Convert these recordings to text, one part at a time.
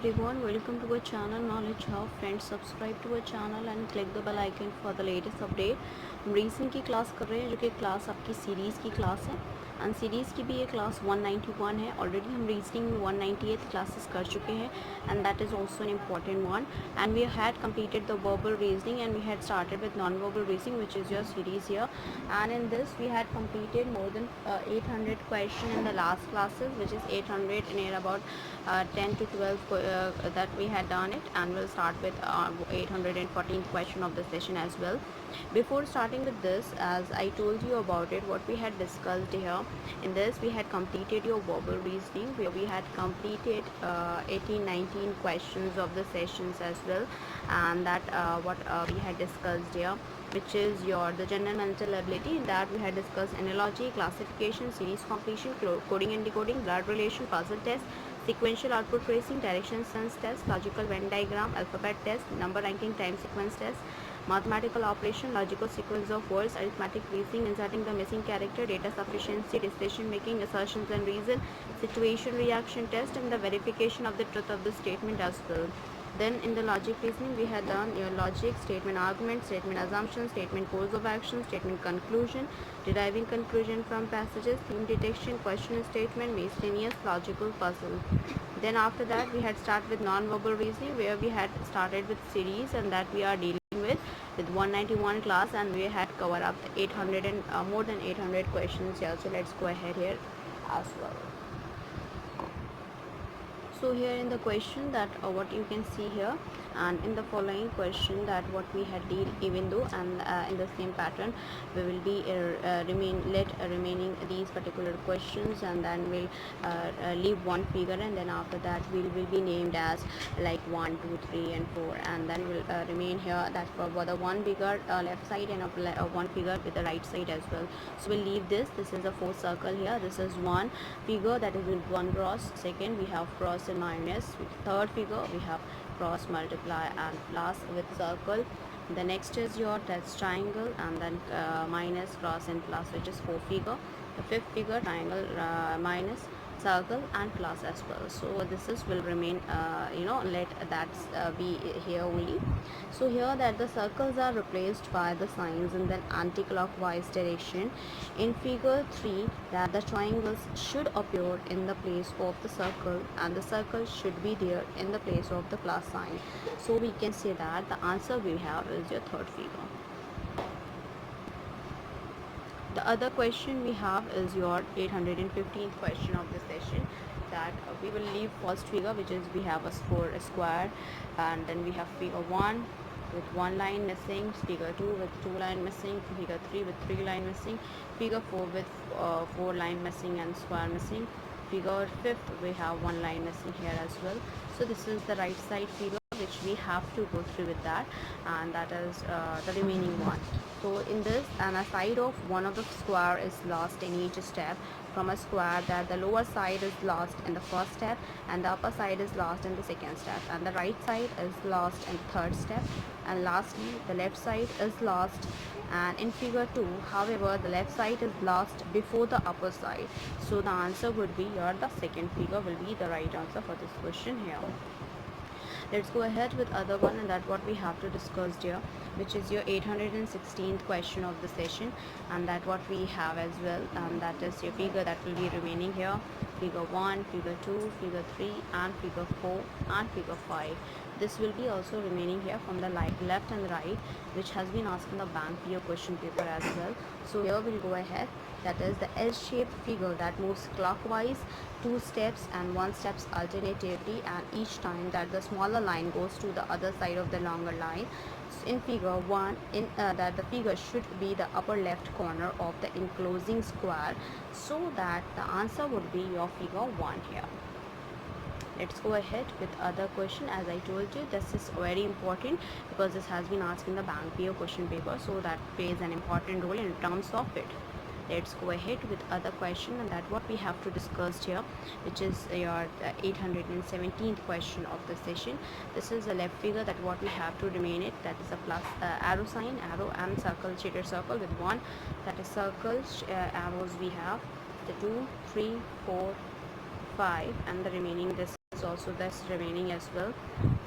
everyone, welcome to our channel Knowledge Hub. Friends, subscribe to our channel and click the bell icon for the latest update. हम reasoning की class कर रहे हैं जो कि class आपकी सीरीज़ की क्लास है एंड सीरीज़ की भी ये क्लास 191 है. ऑलरेडी हम रीजनिंग में 198 क्लासेस कर चुके हैं and that is also an important one. And we had completed the verbal reasoning and we had started with non-verbal reasoning, which is your series here. And in this we had completed more than 800 questions in the last classes, which is 800 near about 10 to 12 that we had done it, and we'll start with 814th question of the session as well. Before starting with this, as I told you about it, what we had discussed here, in this we had completed your verbal reasoning where we had completed 18-19 questions of the sessions as well, and that what we had discussed here, which is the general mental ability. In that we had discussed analogy, classification, series completion, coding and decoding, blood relation, puzzle test, sequential output tracing, direction sense test, logical Venn diagram, alphabet test, number ranking, time sequence test, mathematical operation, logical sequence of words, arithmetic reasoning, inserting the missing character, data sufficiency, decision making, assertions and reason, situation reaction test, and the verification of the truth of the statement as well. Then in the logic reasoning we had done your logic, statement argument, statement assumption, statement course of action, statement conclusion, deriving conclusion from passages, theme detection, question statement, miscellaneous logical puzzle. Then after that we had started with non-verbal reasoning where we had started with series, and that we are dealing with 191 class, and we had covered up 800 and more than 800 questions here. So let's go ahead here as well. So here in the question that what you can see here, and in the following question that what we had did, even though, and in the same pattern we will be remaining these particular questions, and then we'll leave one figure, and then after that we will be named as like 1, 2, 3 and 4, and then we'll remain here that for the one figure left side and one figure with the right side as well. So we'll leave this is a fourth circle here. This is one figure that is with one cross. Second we have cross and minus. With third figure we have cross, multiply and plus with circle. The next is that's triangle, and then minus, cross and plus, which is four figure. The fifth figure triangle, minus, circle and plus as well. So this will remain let that be here only. So here that the circles are replaced by the signs in the anti-clockwise direction. In figure 3 that the triangles should appear in the place of the circle, and the circle should be there in the place of the plus sign. So we can say that the answer we have is your third figure. The other question we have is your 815th question of the session, that we will leave first figure, which is we have a square, and then we have figure 1 with one line missing, figure 2 with two line missing, figure 3 with three line missing, figure 4 with four line missing and square missing, figure 5th we have one line missing here as well. So this is the right side figure which we have to go through with that, and that is the remaining one. So in this, and a side of one of the square is lost in each step from a square, that the lower side is lost in the first step and the upper side is lost in the second step, and the right side is lost in the third step, and lastly the left side is lost. And in figure 2, however, the left side is lost before the upper side. So the answer would be the second figure will be the right answer for this question here. Let's go ahead with other one, and that what we have to discuss here, which is your 816th question of the session, and that what we have as well, and that is your figure that will be remaining here, figure 1, figure 2, figure 3 and figure 4 and figure 5. This will be also remaining here from the left and right, which has been asked in the bank PO question paper as well. So here we'll go ahead, that is the L-shaped figure that moves clockwise 2 steps and 1 steps alternatively, and each time that the smaller line goes to the other side of the longer line. So in figure 1, that the figure should be the upper left corner of the enclosing square, so that the answer would be your figure 1 here. Let's go ahead with other question. As I told you, this is very important because this has been asked in the bank PO question paper, so that plays an important role in terms of it. Let's go ahead with other question, and that what we have to discuss here, which is your 817th question of the session. This is the left figure that what we have to remain it, that is a plus arrow sign, arrow and circle, shaded circle with one, that is circle arrows we have the 2, 3, 4, 5, and the remaining this is is also that's remaining as well.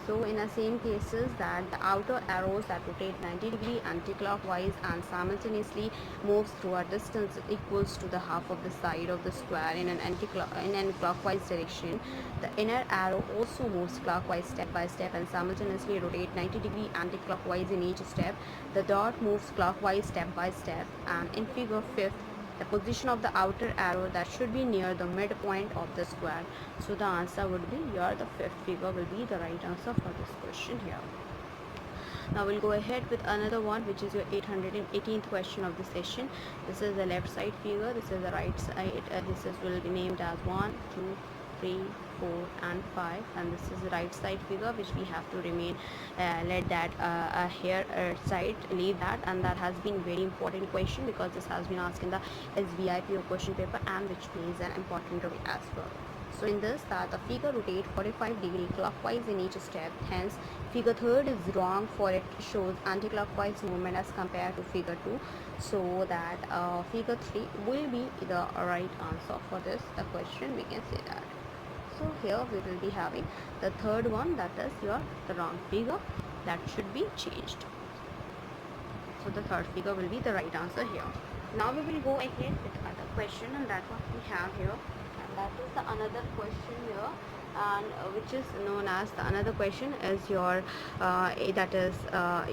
So in the same cases that the outer arrows that rotate 90 degree anti-clockwise and simultaneously moves through a distance equals to the half of the side of the square in an clockwise direction. The inner arrow also moves clockwise step by step and simultaneously rotate 90 degree anti-clockwise in each step. The dot moves clockwise step by step, and in figure 5th, the position of the outer arrow that should be near the midpoint of the square. So the answer would be the 5th figure will be the right answer for this question here. Now we'll go ahead with another one, which is your 818th question of the session. This is the left side figure, this is the right side. Will be named as 1, 2, 3, 4 and 5, and this is the right side figure which we have to remain let that here side leave that, and that has been very important question because this has been asked in the SBI PO question paper and which plays an important role as well. So in this, that the figure rotates 45 degree clockwise in each step, hence figure 3rd is wrong, for it shows anti-clockwise movement as compared to figure 2. So that figure 3 will be the right answer for this question, we can say that. So here we will be having the 3rd one, that is the wrong figure, that should be changed. So the 3rd figure will be the right answer here. Now we will go ahead with other question, and that what we have here, and that is the another question here, and which is known as the another question is your that is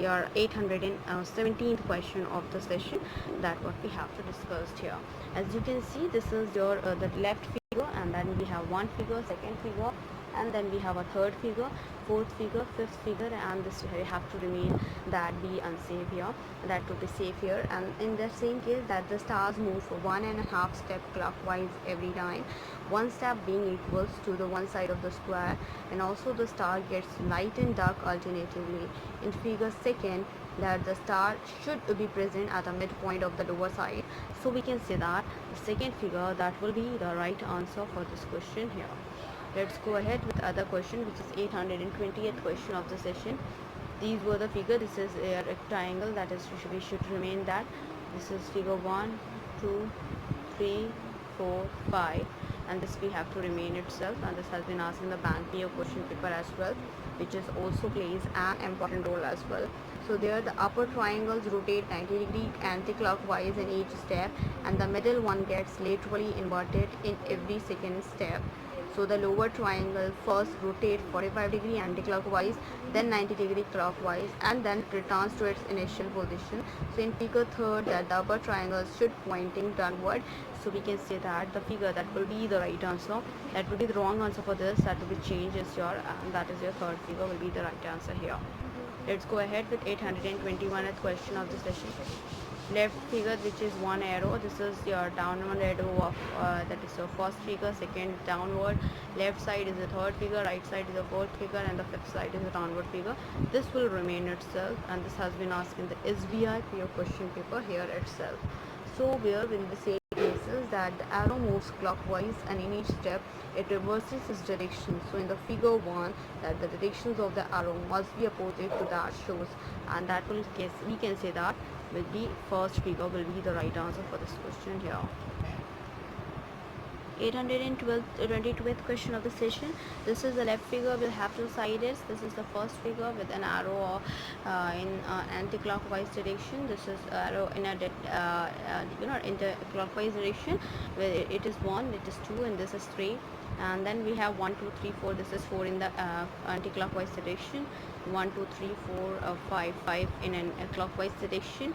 your 817th question of the session, that what we have to discuss here. As you can see, this is your the left figure, and then we have one figure, second figure, and then we have a third figure, fourth figure, fifth figure, and this we have to remain that be unsafe here, that to be safe here. And in the same case that the stars move for 1.5 step clockwise every time, one step being equals to the one side of the square, and also the star gets light and dark alternatively. In figure 2nd, that the star should be present at the midpoint of the lower side. So we can say that the second figure that will be the right answer for this question here. Let's go ahead with other question, which is 820th question of the session. These were the figure. This is a rectangle, that is we should remain that. This is figure 1, 2, 3, 4, 5, and this we have to remain itself, and this has been asked in the bank PO question paper as well, which is also plays an important role as well. So there the upper triangles rotate 90 degree anti-clockwise in each step, and the middle one gets laterally inverted in every second step. So the lower triangle first rotates 45 degree anti-clockwise, then 90 degree clockwise, and then returns to its initial position. So in figure 3rd, that the upper triangle should pointing downward. So we can say that the figure that will be the right answer, that will be the wrong answer for this, that will be changed is your, that is your 3rd figure will be the right answer here. Let's go ahead with 821st question of the session. Left figure, which is one arrow, this is your downward arrow of that is your first figure, second downward, left side is the third figure, right side is the fourth figure, and the fifth side is the downward figure. This will remain itself, and this has been asked in the SBI PO question paper here itself. So where in the same cases that the arrow moves clockwise, and in each step it reverses its direction. So in the figure 1, that the directions of the arrow must be opposite to that shows, and that will case we can say that will be first figure will be the right answer for this question here. 822th question of the session. This is the left figure will have two sides. This is the first figure with an arrow in anti-clockwise direction. This is arrow in a anti-clockwise direction, where it is 1, it is 2, and this is 3. And then we have 1, 2, 3, 4. This is 4 in the anti-clockwise direction. 1, 2, 3, 4, 5, 5 in a clockwise direction.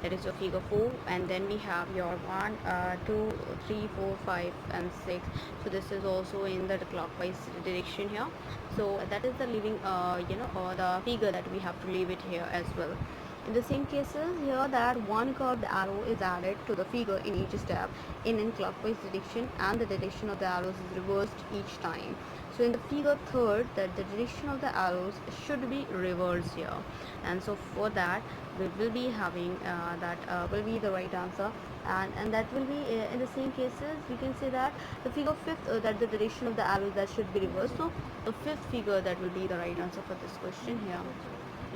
That is your figure 4, and then we have your 1, 2, 3, 4, 5, and 6. So this is also in the clockwise direction here. So that is the leaving, the figure that we have to leave it here as well. In the same cases here, that one curved arrow is added to the figure in each step in clockwise direction, and the direction of the arrows is reversed each time. So in the figure 3rd, that the direction of the arrows should be reversed here, and so for that we will be having that will be the right answer, and that will be in the same cases we can say that the figure 5th, that the direction of the arrows that should be reversed. So the 5th figure that will be the right answer for this question here.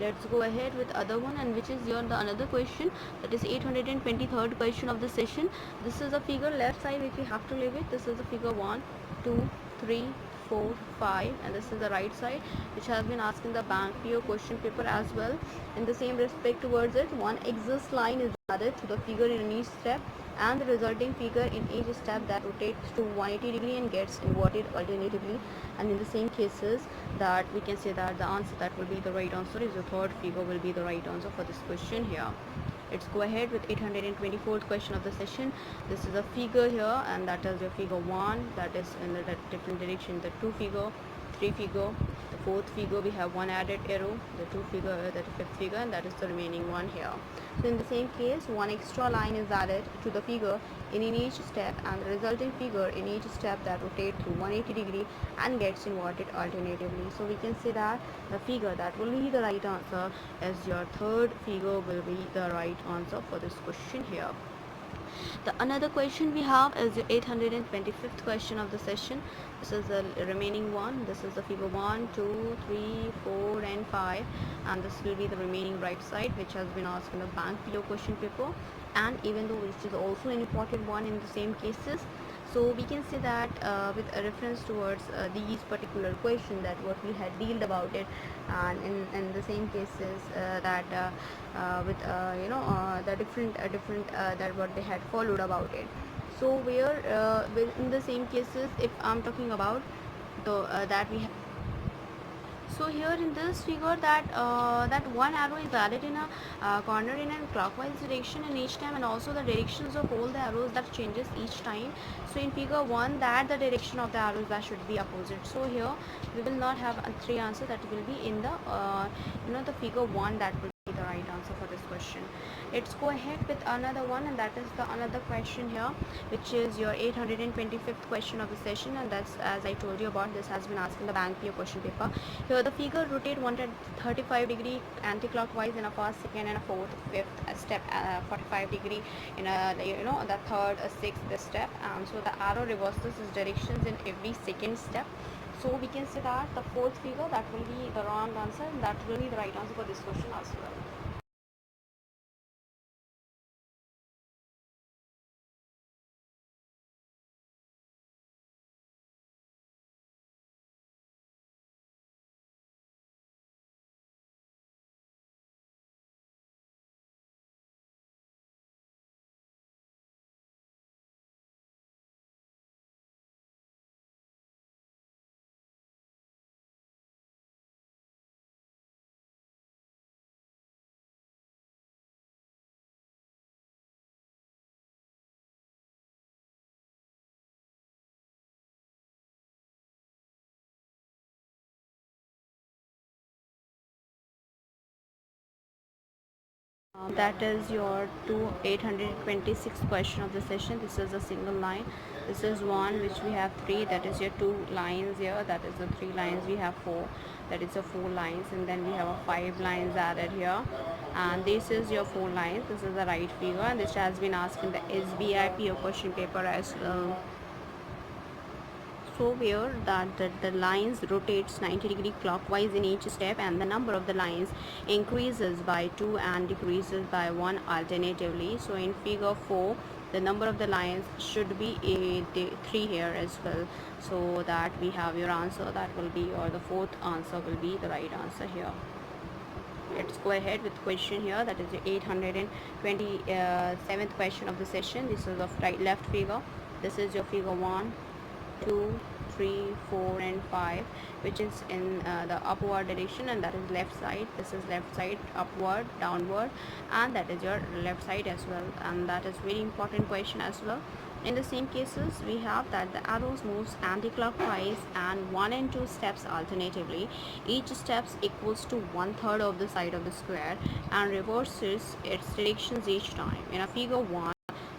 Let's go ahead with other one, and which is the another question, that is 823rd question of the session. This is a figure left side which we have to leave it. This is the figure 1, 2, 3, 4, 5, and this is the right side, which has been asked in the bank PO question paper as well. In the same respect towards it, one axis line is added to the figure in each step, and the resulting figure in each step that rotates to 180 degree and gets inverted alternatively. And in the same cases, that we can say that the answer that will be the right answer is the third figure will be the right answer for this question here. Let's go ahead with 824th question of the session. This is a figure here, and that is your figure 1, that is in the different direction, the 2 figure, 3 figure, the 4th figure we have 1 added arrow, the 2 figure, the 5th figure, and that is the remaining one here. So in the same case, one extra line is added to the figure in each step, and the resulting figure in each step that rotates through 180 degree and gets inverted alternatively. So we can say that the figure that will be the right answer as your third figure will be the right answer for this question here. The another question we have is the 825th question of the session. This is the remaining one. This is the figure 1, 2, 3, 4 and 5, and this will be the remaining right side, which has been asked in the bank PO question paper, and even though which is also an important one in the same cases. So we can say that with a reference towards these particular questions, that what we had dealt about it, and in the same cases that with the different that what they had followed about it. So where in the same cases, if I'm talking about the that we have. So here in this figure, that one arrow is added in a corner in a clockwise direction in each time, and also the directions of all the arrows that changes each time. So in figure 1, that the direction of the arrows that should be opposite. So here we will not have a 3 answer, that will be in the the figure 1, that will be the right answer for this question. Let's go ahead with another one, and that is the another question here, which is your 825th question of the session, and that's, as I told you about, this has been asked in the bank PO question paper. Here the figure rotate 135 degree anti-clockwise in a first, second and a fourth, fifth step, 45 degree in a the third, sixth step, and so the arrow reverses its directions in every second step. So we can say that the fourth figure, that will be the wrong answer, and that will be the right answer for this question as well. That is your 826th question of the session. This is a single line. This is one which we have 3, that is your 2 lines here, that is the 3 lines, we have 4, that is the 4 lines, and then we have a 5 lines added here, and this is your 4 lines. This is the right figure, and this has been asked in the SBI PO question paper as well. So where the lines rotates 90 degree clockwise in each step, and the number of the lines increases by 2 and decreases by 1 alternatively. So in figure 4, the number of the lines should be 3 here as well, so that we have your answer, that will be, or the fourth answer will be the right answer here. Let's go ahead with question here, that is the 827th question of the session. This is of left figure. This is your figure 1, 2, 3, 4 and 5, which is in the upward direction, and that is left side. This is left side, upward, downward, and that is your left side as well, and that is very important question as well. In the same cases, we have that the arrows moves anti-clockwise and 1 and 2 steps alternatively. Each steps equals to 1/3 of the side of the square and reverses its directions each time. In a figure 1,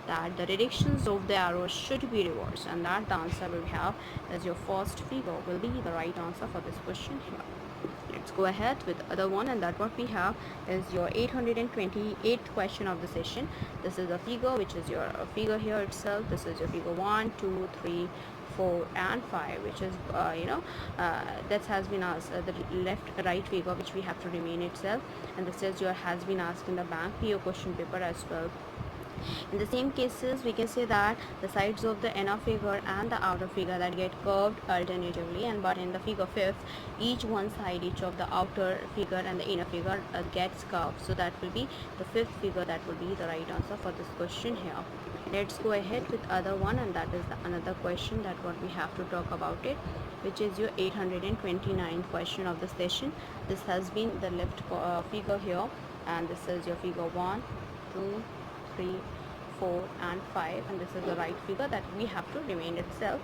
that the directions of the arrows should be reversed, and that the answer we have as your first figure will be the right answer for this question here. Let's go ahead with other one, and that what we have is your 828th question of the session. This is a figure which is your figure here itself. This is your figure 1, 2, 3, 4 and 5, which is that has been asked the right figure which we have to remain itself, and this is your has been asked in the bank PO question paper as well. In the same cases, we can say that the sides of the inner figure and the outer figure that get curved alternatively, and but in the figure fifth, each one side, each of the outer figure and the inner figure gets curved. So that will be the fifth figure that will be the right answer for this question here. Let's go ahead with other one, and that is another question that what we have to talk about it, which is your 829th question of the session. This has been the left figure here, and this is your figure 1, 2, 3, 4 and 5, and this is the right figure that we have to remain itself.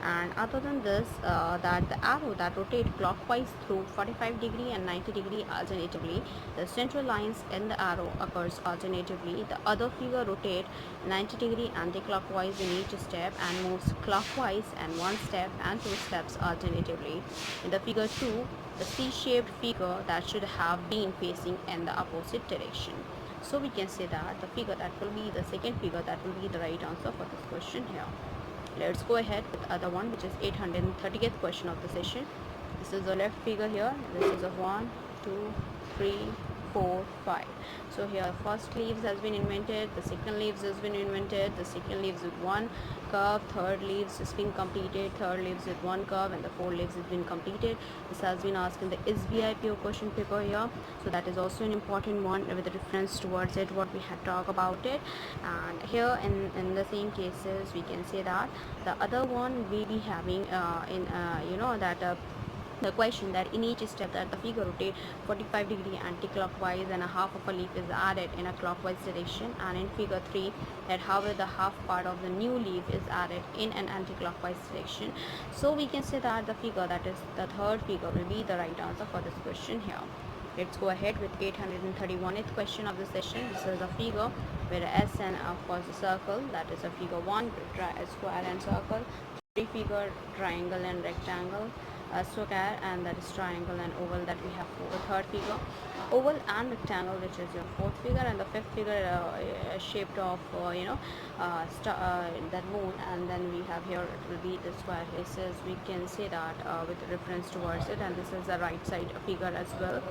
And other than this, that the arrow that rotate clockwise through 45 degree and 90 degree alternatively, the central lines in the arrow occurs alternatively. The other figure rotate 90 degree anti-clockwise in each step and moves clockwise and one step and two steps alternatively. In the figure 2, the C-shaped figure that should have been facing in the opposite direction. So we can say that the figure that will be the second figure that will be the right answer for this question here. Let's go ahead with other one, which is 830th question of the session. This is the left figure here. This is a 1, 2, 3, 4, 5. So here first leaves has been invented, the second leaves has been invented, the second leaves with one curve, third leaves has been completed, third leaves with one curve, and the fourth leaves has been completed. This has been asked in the SBI PO question paper here, so that is also an important one with reference towards it what we had talked about it. And here in the same cases, we can say that the other one we be having the question that in each step that the figure rotate 45 degree anti-clockwise and a half of a leaf is added in a clockwise direction, and in figure 3 that however the half part of the new leaf is added in an anti-clockwise direction. So we can say that the figure that is the third figure will be the right answer for this question here. Let's go ahead with 831th question of the session. This is a figure where S and F was a circle, that is a figure 1, square and circle, 3 figure triangle and rectangle, square, and that is triangle and oval that we have for the third figure, oval and rectangle, which is your fourth figure, and the fifth figure shaped of that moon, and then we have here it will be the square. This is, we can say that with reference towards it, and this is the right side figure as well.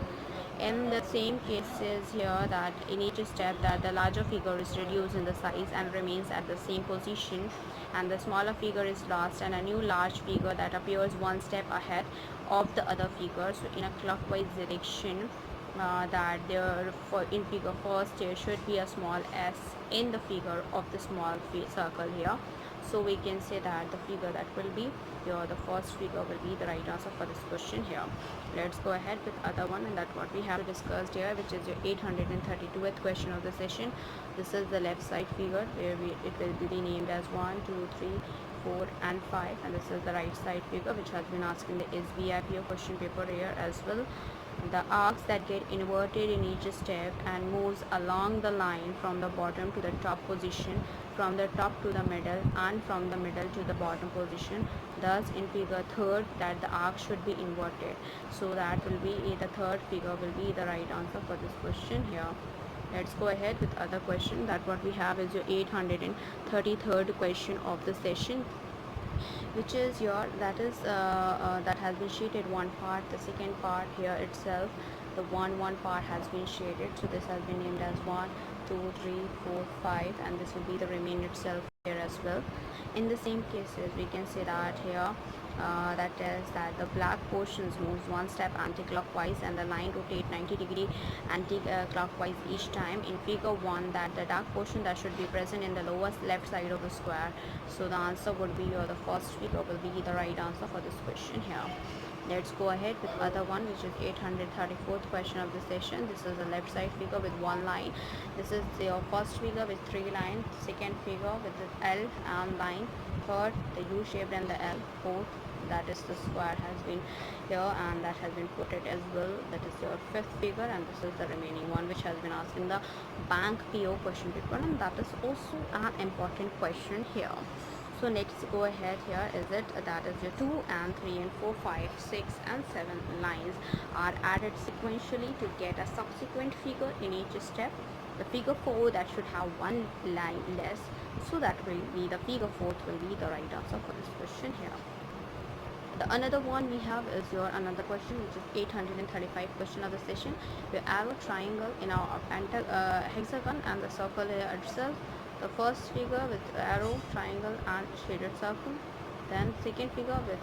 In the same cases here that in each step that the larger figure is reduced in the size and remains at the same position, and the smaller figure is lost, and a new large figure that appears one step ahead of the other figure. So in a clockwise direction, that there in figure first there should be a small s in the figure of the small circle here. So we can say that the figure that will be here, the first figure will be the right answer for this question here. Let's go ahead with other one, and that what we have discussed here, which is your 832th question of the session. This is the left side figure where it will be named as 1, 2, 3, 4 and 5, and this is the right side figure which has been asked in the SBI PO question paper here as well. The arcs that get inverted in each step and moves along the line from the bottom to the top position, from the top to the middle, and from the middle to the bottom position. Thus in figure third that the arc should be inverted. So that will be the third figure will be the right answer for this question here. Let's go ahead with other question. That what we have is your 833rd question of the session, which is your that has been shaded one part. The second part here itself, the one part has been shaded, so this has been named as 1, 2, 3, 4, 5, and this will be the remainder itself here as well. In the same cases, we can say that here that is that the black portions moves one step anti-clockwise and the line rotate 90 degree anti-clockwise each time. In figure 1 that the dark portion that should be present in the lowest left side of the square. So the answer would be the first figure will be the right answer for this question here. Let's go ahead with other one, which is 834th question of the session. This is the left side figure with one line. This is your first figure with 3 lines, second figure with the L and line, third the U shaped and the L, fourth that is the square has been here and that has been put it as well. That is your fifth figure, and this is the remaining one which has been asked in the bank PO question paper, and that is also an important question here. So next go ahead here is it that is your 2 and 3 and 4, 5, 6 and 7 lines are added sequentially to get a subsequent figure in each step. The figure 4 that should have one line less, so that will be the figure 4th will be the right answer for this question here. The another one we have is your another question, which is 835 question of the session. We have a triangle in our hexagon and the circle here itself. The first figure with arrow, triangle and shaded circle, then second figure with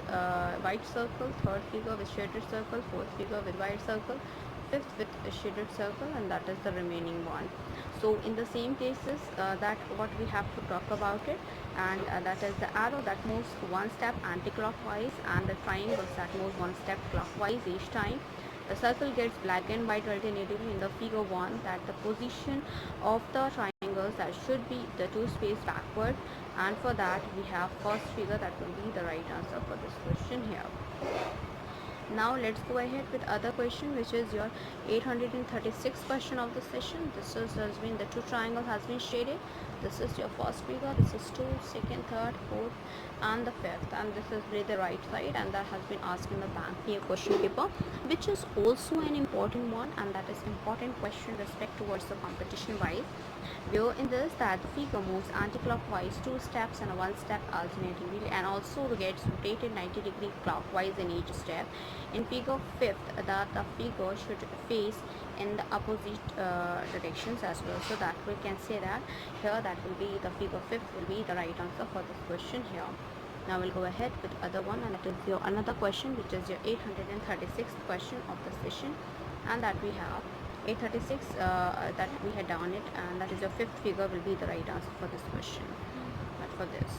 white circle, third figure with shaded circle, fourth figure with white circle, fifth with a shaded circle, and that is the remaining one. So in the same cases, that what we have to talk about it, and that is the arrow that moves one step anti-clockwise, and the triangles that move one step clockwise each time. The circle gets black and white alternatively in the figure 1, that the position of the triangles that should be the two space backward, and for that we have first figure that will be the right answer for this question here. Now let's go ahead with other question, which is your 836th question of the session. This is has been the two triangle has been shaded. This is your first figure, this is 2, second, third, fourth and the fifth, and this is really the right side, and that has been asked in the bank here question paper, which is also an important one, and that is important question respect towards the competition wise. Where in this that the figure moves anti-clockwise 2 steps and 1 step alternatively, and also gets rotated 90-degree clockwise in each step. In figure 5th, that the figure should face in the opposite directions as well, so that we can say that here that will be the figure 5th will be the right answer for this question here. Now we'll go ahead with other one, and that is your another question, which is your 836th question of the session, and that we have 836 that we had done it, and that is your fifth figure will be the right answer for this question. But for this,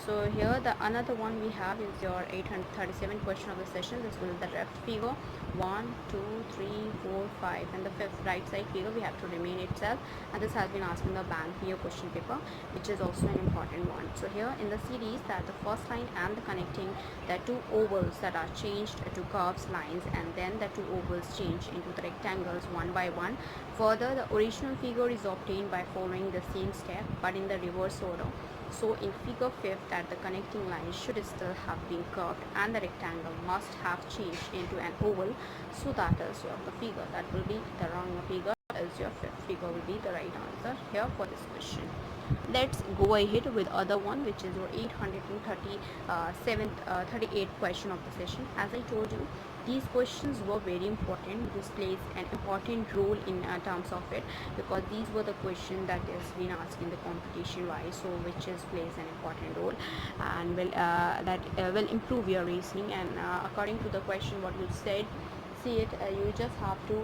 so here the another one we have is your 837 question of the session. This will be the left figure 1, 2, 3, 4, 5, and the fifth right side figure we have to remain itself, and this has been asked in the bank PO question paper, which is also an important one. So here in the series that the first line and the connecting the two ovals that are changed to curves lines, and then the two ovals change into the rectangles one by one. Further, the original figure is obtained by following the same step but in the reverse order. So in figure 5th, that the connecting line should still have been curved and the rectangle must have changed into an oval. So that is your the figure that will be the wrong figure, is your 5th figure will be the right answer here for this question. Let's go ahead with other one, which is your 838th question of the session. As I told you, these questions were very important. This plays an important role in terms of it, because these were the questions that is been asked in the competition wise, so which is plays an important role and will improve your reasoning. And according to the question what you said, see it, you just have to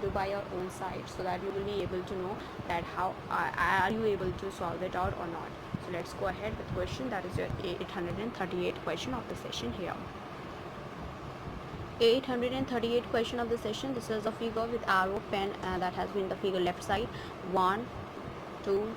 do by your own side, so that you will be able to know that how are you able to solve it out or not. So let's go ahead with question, that is your 838 question of the session here. 838 question of the session. This is a figure with arrow pen, that has been the figure left side 1, 2,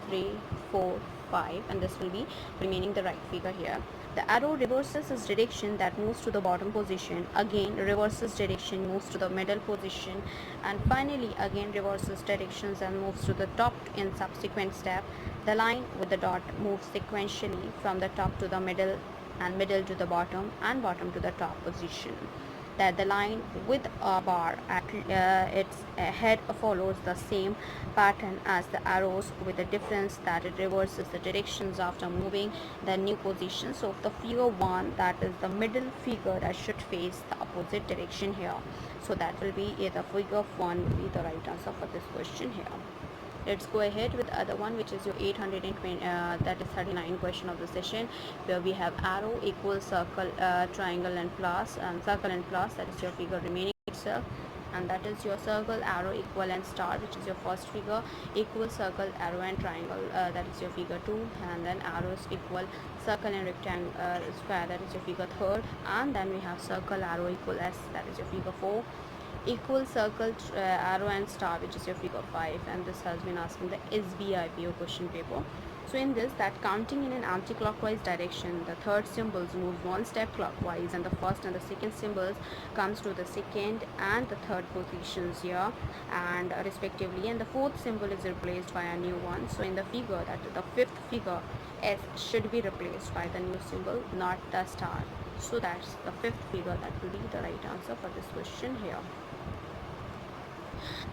3, 4, 5, and this will be remaining the right figure here. The arrow reverses its direction, that moves to the bottom position, again reverses direction, moves to the middle position, and finally again reverses directions and moves to the top in subsequent step. The line with the dot moves sequentially from the top to the middle and middle to the bottom and bottom to the top position. That the line with a bar at its head follows the same pattern as the arrows, with the difference that it reverses the directions after moving the new position. So the figure 1, that is the middle figure, that should face the opposite direction here. So that will be the figure 1 will be the right answer for this question here. Let's go ahead with other one, which is your 820 that is 39 question of the session, where we have arrow equals circle, triangle and plus, and circle and plus, that is your figure remaining itself, and that is your circle, arrow, equal and star, which is your first figure, equal, circle, arrow and triangle, that is your figure 2, and then arrows, equal, circle and rectangle, square, that is your figure 3rd, and then we have circle, arrow, equal, s, that is your figure 4, equal, circle, arrow and star, which is your figure 5, and this has been asked in the SBIPO question paper. So in this, that counting in an anti-clockwise direction, the third symbols move one step clockwise, and the first and the second symbols comes to the second and the third positions here, and respectively, and the fourth symbol is replaced by a new one. So in the figure, that the fifth figure S should be replaced by the new symbol, not the star. So that's the fifth figure that will be the right answer for this question here.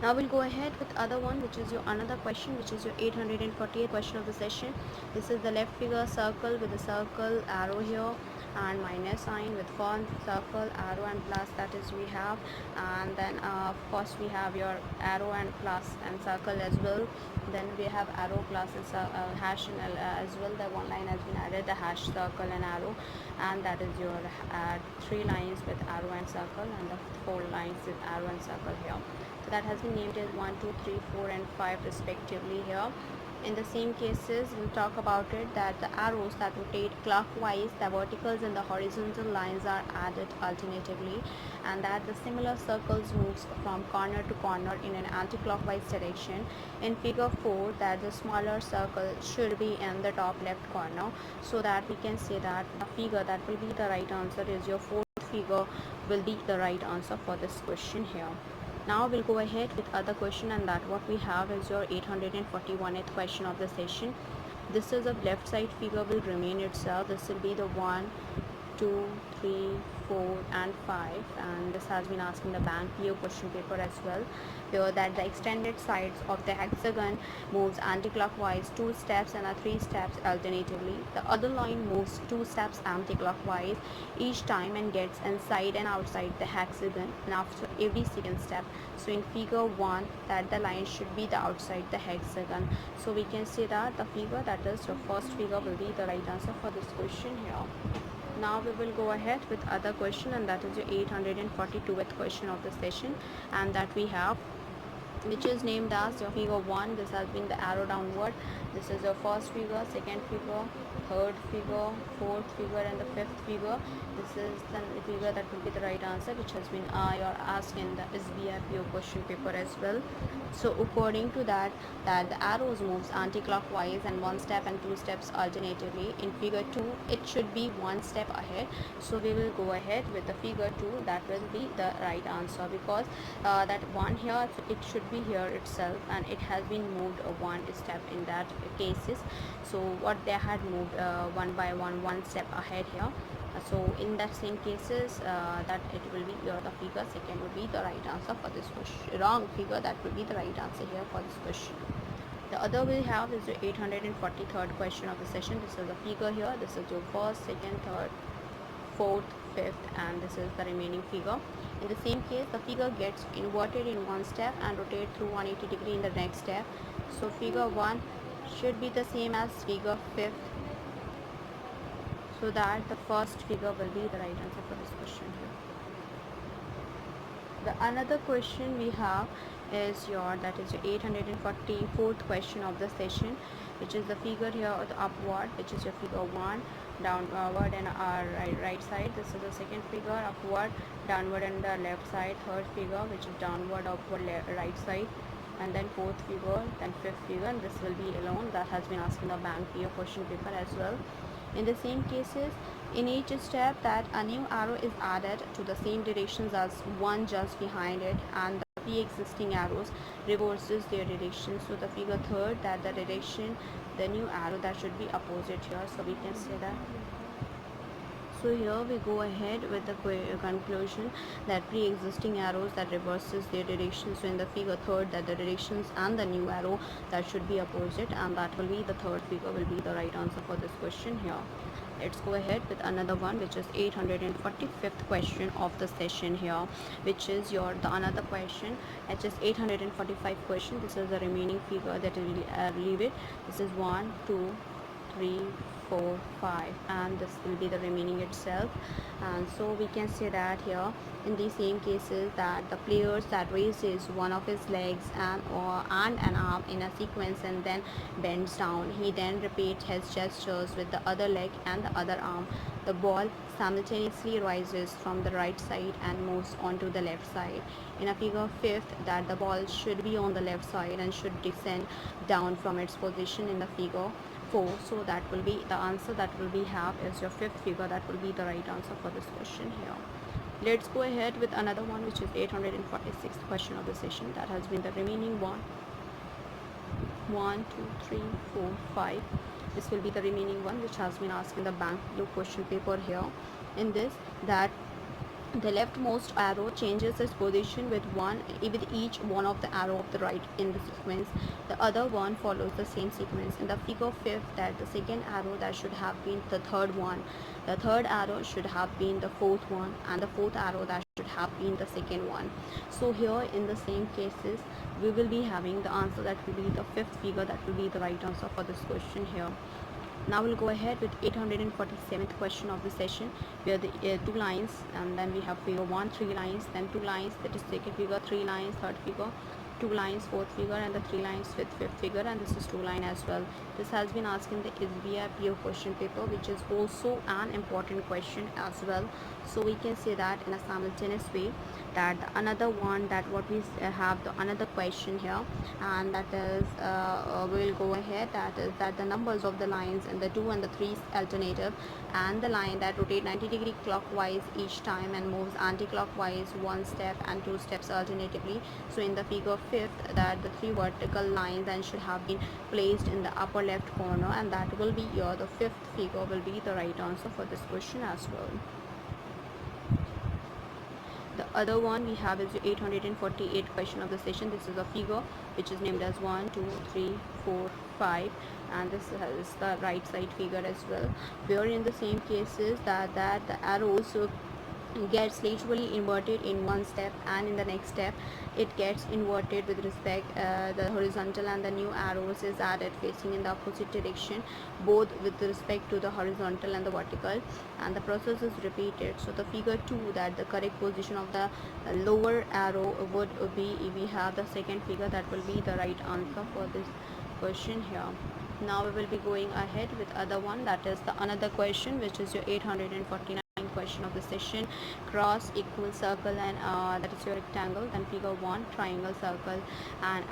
Now we'll go ahead with other one, which is your another question, which is your 848th question of the session. This is the left figure, circle with the circle, arrow here, and minus sign with font, circle, arrow and plus, that is we have. And then of course we have your arrow and plus and circle as well. Then we have arrow plus and hash and as well. The one line has been added, the hash, circle and arrow, and that is your 3 lines with arrow and circle, and the 4 lines with arrow and circle here. So that has been named as 1, 2, 3, 4 and 5 respectively here. In the same cases, we'll talk about it that the arrows that rotate clockwise, the verticals and the horizontal lines are added alternatively, and that the similar circles moves from corner to corner in an anti-clockwise direction. In figure 4, that the smaller circle should be in the top left corner, so that we can say that the figure that will be the right answer is your 4th figure will be the right answer for this question here. Now we'll go ahead with other question, and that what we have is your 841th question of the session. This is a left side figure will remain itself. This will be the 1, 2, 3, 4 and 5, and this has been asked in the bank PO question paper as well. Here that the extended sides of the hexagon moves anti-clockwise 2 steps and 3 steps alternatively. The other line moves 2 steps anti-clockwise each time and gets inside and outside the hexagon and after every second step. So in figure 1, that the line should be the outside the hexagon. So we can say that the figure, that is your first figure, will be the right answer for this question here. Now we will go ahead with other question, and that is your 842th question of the session, and that we have, which is named as your figure 1. This has been the arrow downward. This is your first figure, second figure, third figure, fourth figure and the fifth figure. This is the figure that will be the right answer, which has been asked in the SBI PO question paper as well. So according to that the arrows moves anti-clockwise and 1 step and 2 steps alternatively. In figure 2, it should be 1 step ahead, so we will go ahead with the figure 2. That will be the right answer, because that one here, it should be here itself, and it has been moved 1 step in that cases. So what they had moved 1 by 1 step ahead here. So in that same cases, that it will be the figure second would be the right answer for this question. Wrong figure, that will be the right answer here for this question. The other we have is the 843rd question of the session. This is the figure here. This is your first, second, third, fourth, fifth, and this is the remaining figure. In the same case, the figure gets inverted in 1 step and rotate through 180 degree in the next step. So figure 1 should be the same as figure 5th, so that the first figure will be the right answer for this question here. The another question we have is that is your 844th question of the session, which is the figure here of the upward, which is your figure 1, downward and our right side. This is the second figure, upward, downward and the left side. Third figure, which is downward, upward, right side, and then fourth figure, then fifth figure, and this will be alone. That has been asked in the bank PO question paper as well. In the same cases, in each step that a new arrow is added to the same directions as one just behind it, and the pre-existing arrows reverses their direction. So the figure 3rd, that the direction, the new arrow, that should be opposite here. So we can say that. So here we go ahead with the conclusion that pre-existing arrows that reverses their direction. So in the figure 3rd, that the directions and the new arrow, that should be opposite, and that will be the 3rd figure will be the right answer for this question here. Let's go ahead with another one, which is 845th question of the session here, which is the another question, which is 845 question. This is the remaining figure that will leave it. This is 1, 2, 3, 4, 5, and this will be the remaining itself. And so we can say that here in the same cases that the players that raises one of his legs and an arm in a sequence and then bends down, he then repeats his gestures with the other leg and the other arm. The ball simultaneously rises from the right side and moves onto the left side. In a figure 5th, that the ball should be on the left side and should descend down from its position in the figure 4. So that will be the answer that will be have is your 5th figure. That will be the right answer for this question here. Let's go ahead with another one, which is 846th question of the session. That has been the remaining one. 1, 2, 3, 4, 5. This will be the remaining one, which has been asked in the bank blue question paper here. In this, that The leftmost arrow changes its position with each one of the arrow of the right in the sequence. The other one follows the same sequence. In the figure 5th, that the second arrow that should have been the third one. The third arrow should have been the fourth one, and the fourth arrow that should have been the second one. So here in the same cases, we will be having the answer that will be the fifth figure that will be the right answer for this question here. Now we'll go ahead with 847th question of the session, where the two lines, and then we have figure 1 3 lines, then 2 lines, that is second figure, 3 lines, third figure, 2 lines, fourth figure, and the 3 lines with fifth figure, and this is 2 line as well. This has been asked in the SBI PO question paper, which is also an important question as well. So we can say that in a simultaneous way, that another one, that what we have the another question here, and that is we'll go ahead, that is that the numbers of the lines in the 2 and the 3 alternative, and the line that rotate 90-degree clockwise each time and moves anti-clockwise 1 step and 2 steps alternatively. So in the figure 5th, that the 3 vertical lines then should have been placed in the upper left corner, and that will be your the 5th figure will be the right answer for this question as well. The other one we have is the 848 question of the session. This is a figure which is named as 1 2 3 4 5, and this is the right side figure as well, where in the same cases that the arrows gets literally inverted in one step, and in the next step it gets inverted with respect the horizontal, and the new arrows is added facing in the opposite direction, both with respect to the horizontal and the vertical, and the process is repeated. So the figure 2, that the correct position of the lower arrow would be, we have the second figure that will be the right answer for this question here. Now we will be going ahead with other one, that is the another question, which is your 849 question of the session. Cross, equal, circle, and that is your rectangle. Then figure 1, triangle, circle, and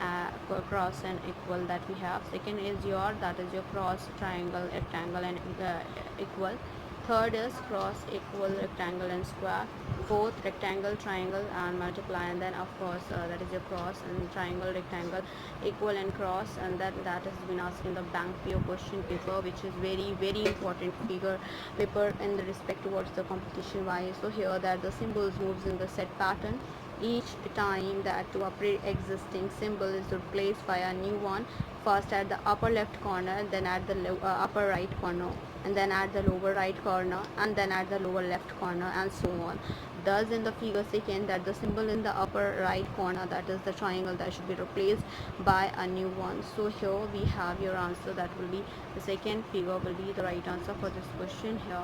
cross and equal that we have. Second is that is your cross, triangle, rectangle, and equal. Third is cross, equal, rectangle, and square. Fourth, rectangle, triangle, and multiply, and then of course that is your cross and triangle, rectangle, equal, and cross, and that has been asked in the bank PO question paper, which is very important figure paper in the respect towards the competition wise. So here that the symbols moves in the set pattern. Each time that to a pre-existing symbol is replaced by a new one, first at the upper left corner, then at the upper right corner, and then at the lower right corner, and then at the lower left corner, and so on. Thus in the figure second, that the symbol in the upper right corner, that is the triangle, that should be replaced by a new one. So here we have your answer, that will be the second figure will be the right answer for this question here.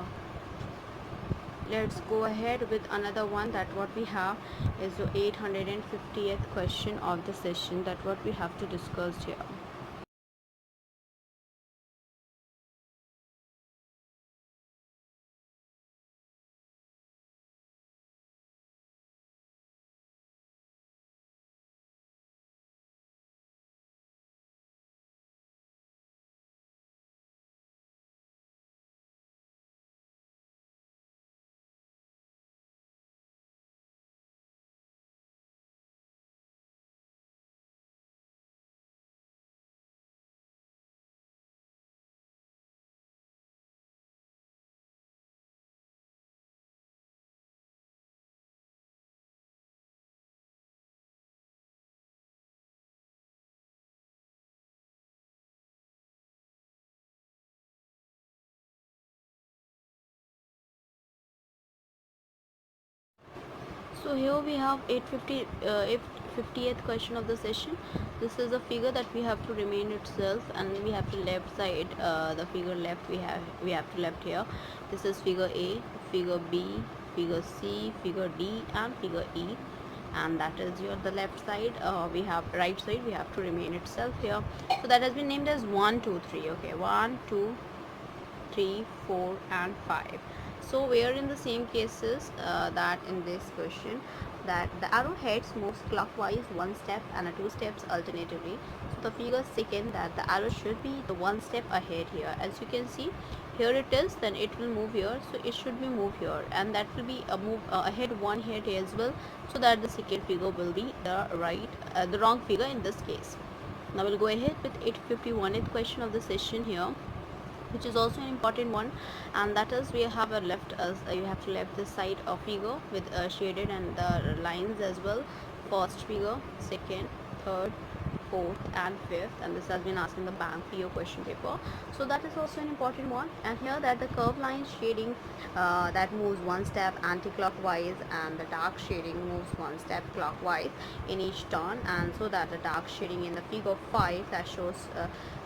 Let's go ahead with another one, that what we have is the 850th question of the session, that what we have to discuss here. So here we have 850th question of the session. This is a figure that we have to remain itself, and we have to left side the figure left we have to left here. This is figure A, figure B, figure C, figure D, and figure E, and that is your the left side. We have right side we have to remain itself here. So that has been named as 1 2 3. Okay, 1 2 3 4 and 5. So we are in the same cases that in this question, that the arrowheads moves clockwise 1 step and 2 steps alternatively. So the figure second, that the arrow should be the 1 step ahead here. As you can see, here it is, then it will move here, so it should be move here, and that will be a move ahead 1 here as well, so that the second figure will be the wrong figure in this case. Now we'll go ahead with 851th question of the session here. which is also an important one, and that is we have a left as you have to left this side of figure with shaded and the lines as well. First figure, second, third, fourth and fifth, and this has been asked in the bank PO question paper, so that is also an important one. And here that the curve line shading that moves one step anti-clockwise, and the dark shading moves one step clockwise in each turn, and so that the dark shading in the figure 5 that shows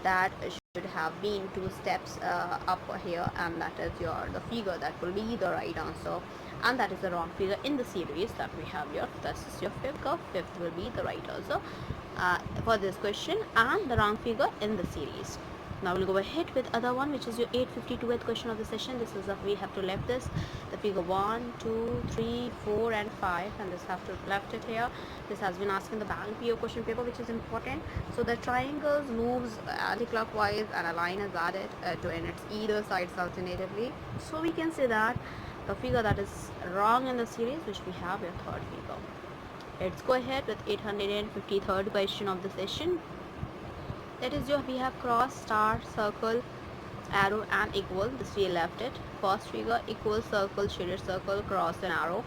that should have been 2 steps up here, and that is the figure that will be the right answer, and that is the wrong figure in the series that we have here. This is your fifth curve. Fifth will be the right answer for this question, and the wrong figure in the series. Now we'll go ahead with other one, which is your 852th question of the session. This is we have to left this the figure 1, 2, 3, 4 and 5, and this have to left it here. This has been asked in the bank PO question paper, which is important. So the triangles moves anti-clockwise and a line is added to in its either sides alternatively. So we can say that the figure that is wrong in the series, which we have your third figure. Let's go ahead with 853rd question of the session. That is we have cross, star, circle, arrow and equal. This we left it. First figure equal, circle, shaded circle, cross and arrow.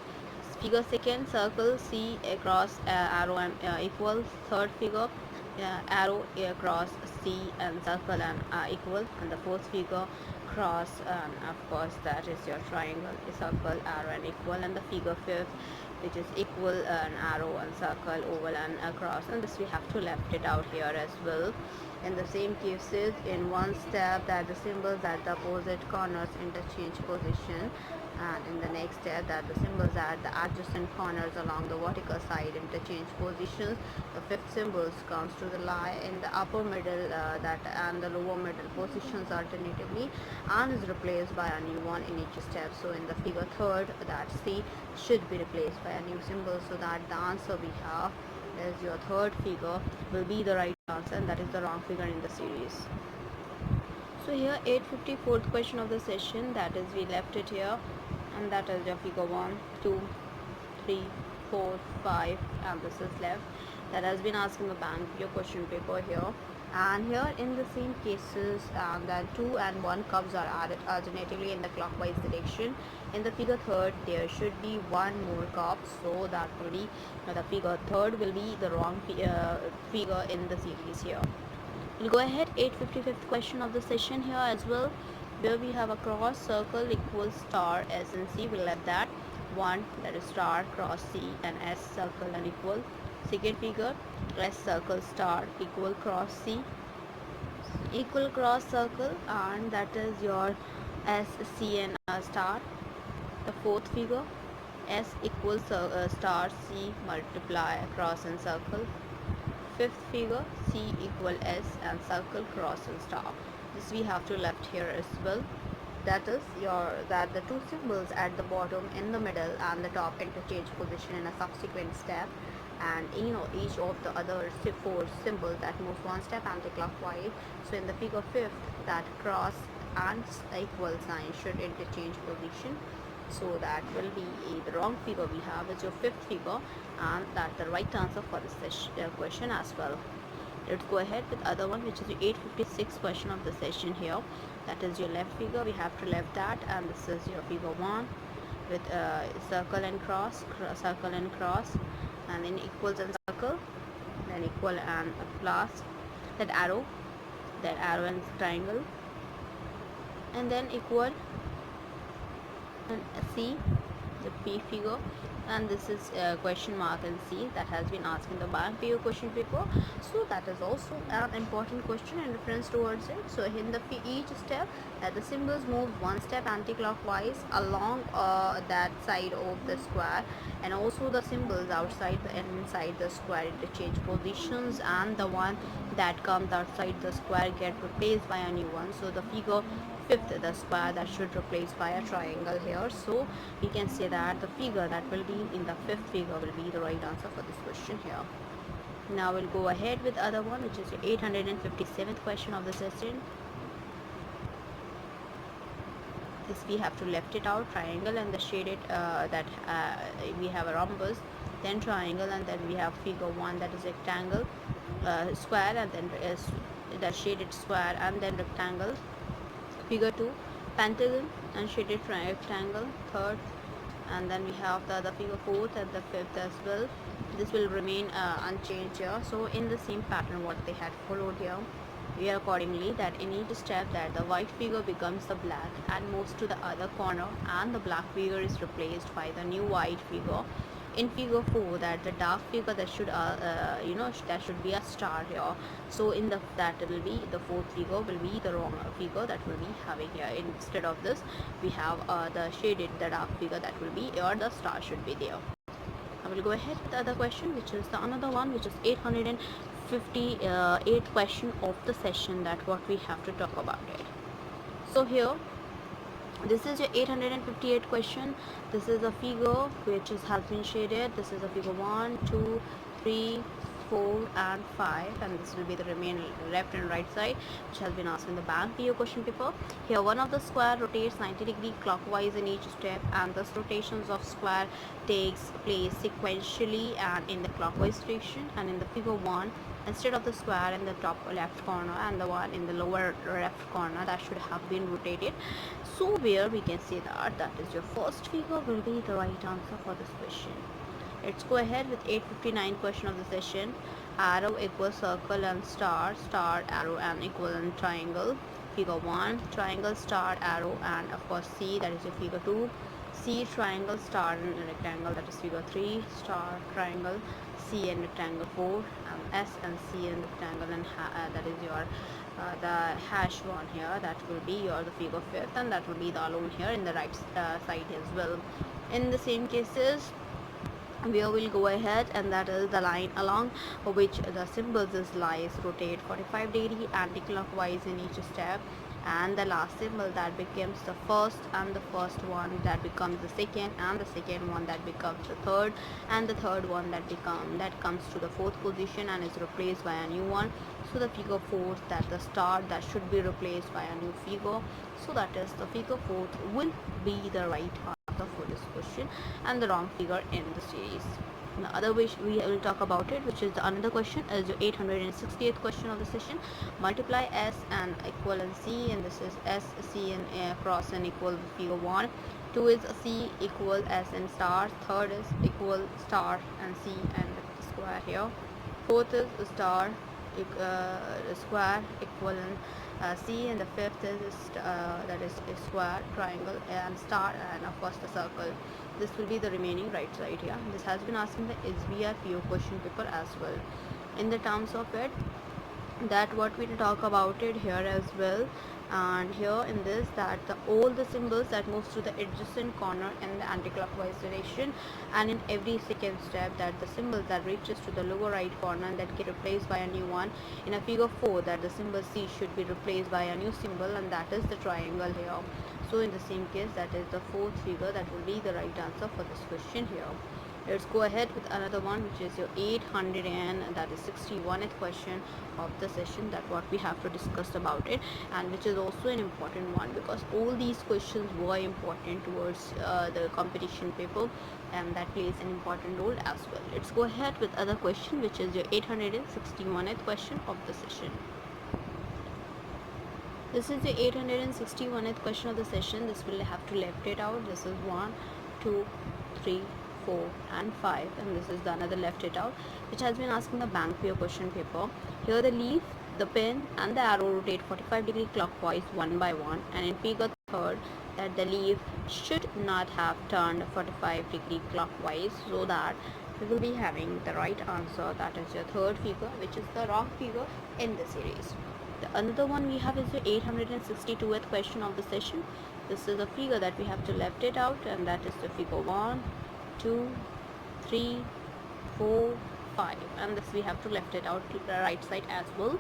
Figure second, circle, C, cross, arrow and equal. Third figure arrow, cross, C and circle and equal. And the fourth figure cross, and of course that is your triangle, circle, arrow and equal. And the figure fifth, which is equal, an arrow and circle, oval and a cross, and this we have to left it out here as well. In the same cases, in one step that the symbols at the opposite corners interchange position, and in the next step that the symbols at the adjacent corners along the vertical side interchange positions. The fifth symbols comes to the lie in the upper middle that and the lower middle positions alternatively, and is replaced by a new one in each step. So in the figure third, that C should be replaced by a new symbol, so that the answer we have is your third figure will be the right answer, and that is the wrong figure in the series. So here 854th question of the session, that is we left it here, and that is your figure 1, 2, 3, 4, 5, and this is left. That has been asked in the bank your question paper here. And here in the same cases, that 2 and 1 curves are added alternatively in the clockwise direction. In the figure third, there should be one more curve, so that will be the figure third will be the wrong figure in the series here. We'll go ahead 855th question of the session here as well, where we have a cross, circle, equals, star, S and C. We'll let that 1, that is star, cross, C and S, circle and equal. Second figure, S, circle, star, equal, cross, C, equal, cross, circle, and that is your S, C and star. The fourth figure, S equals star, C multiply cross and circle. Fifth figure, C equal S and circle, cross and star. This we have to left here as well. That is that the two symbols at the bottom, in the middle and the top interchange position in a subsequent step, and each of the other 4 symbols that moves one step anti-clockwise. So in the figure fifth, that cross and equal sign should interchange position, so that will be the wrong figure we have is your fifth figure, and that's the right answer for this question as well. Let's go ahead with other one, which is the 856th question of the session here. That is your left figure, we have to left that, and this is your figure 1 with circle and cross, circle and cross, and then equals and circle, then equal and plus, that arrow and triangle, and then equal and C, the P figure, and this is question mark and C that has been asked in the bank PO question paper. So that is also an important question in reference towards it. So in the each step that the symbols move one step anti-clockwise along that side of the square, and also the symbols outside and inside the square interchange positions, and the one that comes outside the square get replaced by a new one. So the figure fifth, the square that should replace by a triangle here. So we can say that the figure that will be in the fifth figure will be the right answer for this question here. Now we'll go ahead with other one, which is your 857th question of the session. This we have to left it out, triangle, and the shaded that we have a rhombus, then triangle, and then we have figure 1 that is rectangle, square, and then the shaded square, and then rectangle, Figure 2, pentagon and shaded rectangle, third. And then we have the other figure, fourth and the fifth as well. This will remain unchanged here. So in the same pattern what they had followed here, we are accordingly that in each step that the white figure becomes the black and moves to the other corner, and the black figure is replaced by the new white figure. In figure 4, that the dark figure that should that should be a star here. So in the that will be the fourth figure will be the wrong figure that will be having here. Instead of this, we have the shaded, the dark figure that will be, or the star should be there. I will go ahead with the other question, which is the another one, which is 858 question of the session, that what we have to talk about it. So here, this is your 858 question. This is a figure which has been shaded. This is a figure 1, 2, 3, 4 and 5, and this will be the remaining left and right side, which has been asked in the bank PO question paper. Here one of the square rotates 90 degree clockwise in each step, and thus rotations of square takes place sequentially and in the clockwise direction. And in the figure 1, instead of the square in the top left corner and the one in the lower left corner, that should have been rotated. So where we can say that is your first figure will be the right answer for this question. Let's go ahead with 859 question of the session. Arrow equals circle and star, star, arrow and equivalent triangle. Figure 1, triangle, star, arrow, and of course C, that is your figure 2. C, triangle, star and rectangle, that is figure 3. Star, triangle, C and rectangle 4. S and C and rectangle, and that is your the hash one here, that will be your the figure 5th, and that will be the alone here in the right side as well. In the same cases, we will go ahead, and that is the line along which the symbols is lies rotate 45 degree anti-clockwise in each step, and the last symbol that becomes the first, and the first one that becomes the second, and the second one that becomes the third, and the third one that comes to the fourth position and is replaced by a new one. So the figure 4, that the star that should be replaced by a new figure. So that is the figure 4 will be the right answer for this question, and the wrong figure in the series. The other which we will talk about it, which is the another question, is your 868th question of the session. Multiply S and equivalent C, and this is S, C and cross and equal figure 1. 2 is C equal S and star. Third is equal star and C and square here. Fourth is star square equivalent C, and the fifth is that is a square, triangle and star, and of course the circle. This will be the remaining right side here. This has been asked in the SBR PO question paper as well. In the terms of it, that what we will talk about it here as well. And here in this, that all the symbols that moves to the adjacent corner in the anti-clockwise direction, and in every second step that the symbol that reaches to the lower right corner and that get replaced by a new one. In a figure 4, that the symbol C should be replaced by a new symbol, and that is the triangle here. So in the same case, that is the fourth figure that will be the right answer for this question here. Let's go ahead with another one, which is your 861th question of the session, that what we have to discuss about it, and which is also an important one because all these questions were important towards the competition paper, and that plays an important role as well. Let's go ahead with other question, which is your 861th question of the session. This is the 861th question of the session. This will have to left it out. This is 1, 2, 3, 4 and 5, and this is the another left it out, which has been asked in the bank PO question paper. Here the leaf, the pen and the arrow rotate 45 degree clockwise one by one, and in figure 3rd, that the leaf should not have turned 45 degree clockwise, so that we will be having the right answer, that is your third figure, which is the wrong figure in the series. The another one we have is the 862th question of the session. This is a figure that we have to left it out, and that is the figure 1, 2, 3, 4, 5, and this we have to left it out to the right side as well.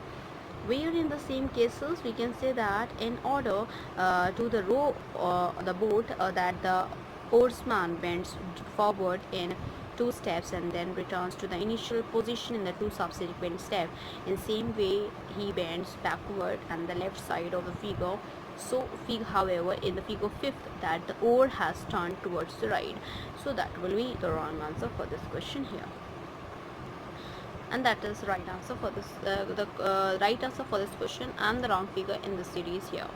Where in the same cases we can say that in order to the row the boat that the oarsman bends forward in 2 steps and then returns to the initial position in the 2 subsequent steps. In same way he bends backward and the left side of the figure. So however in the figure 5th, that the oar has turned towards the right, so that will be the wrong answer for this question here, and that is right answer for this right answer for this question and the wrong figure in the series here.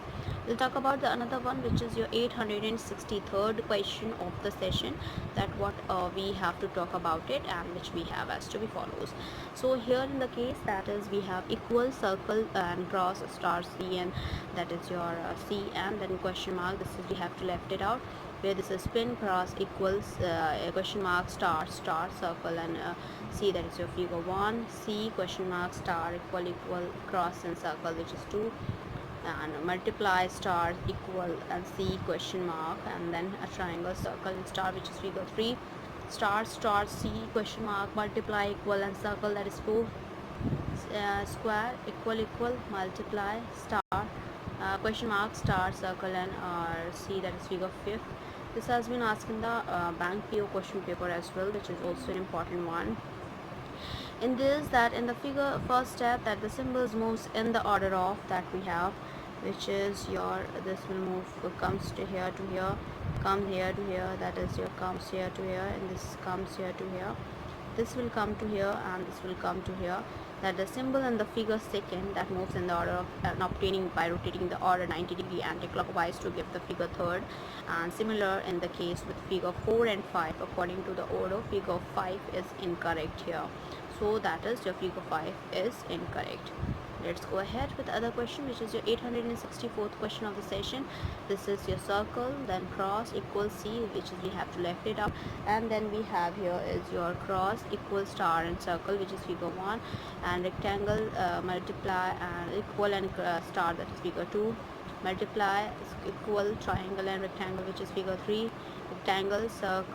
We'll talk about the another one, which is your 863rd question of the session, that what we have to talk about it, and which we have as to be follows. So here in the case, that is we have equal, circle and cross, star C, and that is your C, and then question mark. This is we have to left it out, where this is pin, cross, equals, question mark, star, star, circle, and C, that is your figure 1. C, question mark, star, equal, equal, cross and circle, which is 2, and multiply, star, equal, and C, question mark, and then a triangle, circle and star, which is figure 3. Star, star, C, question mark, multiply, equal, and circle, that is 4. Square, equal, equal, multiply, star, question mark, star, circle, and C, that is figure 5th. This has been asked in the bank PO question paper as well, which is also an important one. In this, that in the figure first step, that the symbols moves in the order of that we have, which is your, this will move, comes to here to here, come here to here, that is your comes here to here, and this comes here to here, this will come to here, and this will come to here. That the symbol in the figure second, that moves in the order of obtaining by rotating the order 90 degree anti-clockwise to give the figure third. And similar in the case with figure 4 and 5, according to the order, figure 5 is incorrect here. So that is your figure 5 is incorrect. Let's go ahead with the other question, which is your 864th question of the session. This is your circle, then cross, equal, C, which is we have to left it out, and then we have here is your cross, equal, star, and circle, which is figure 1, and rectangle, multiply, and equal, and star, that is figure 2, multiply, equal, triangle, and rectangle, which is figure 3, rectangle,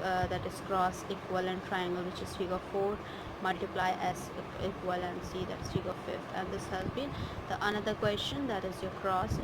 that is cross, equal, and triangle, which is figure 4, multiply, S, equal, and C, that's figure 5th. And this has been the another question, that is your cross,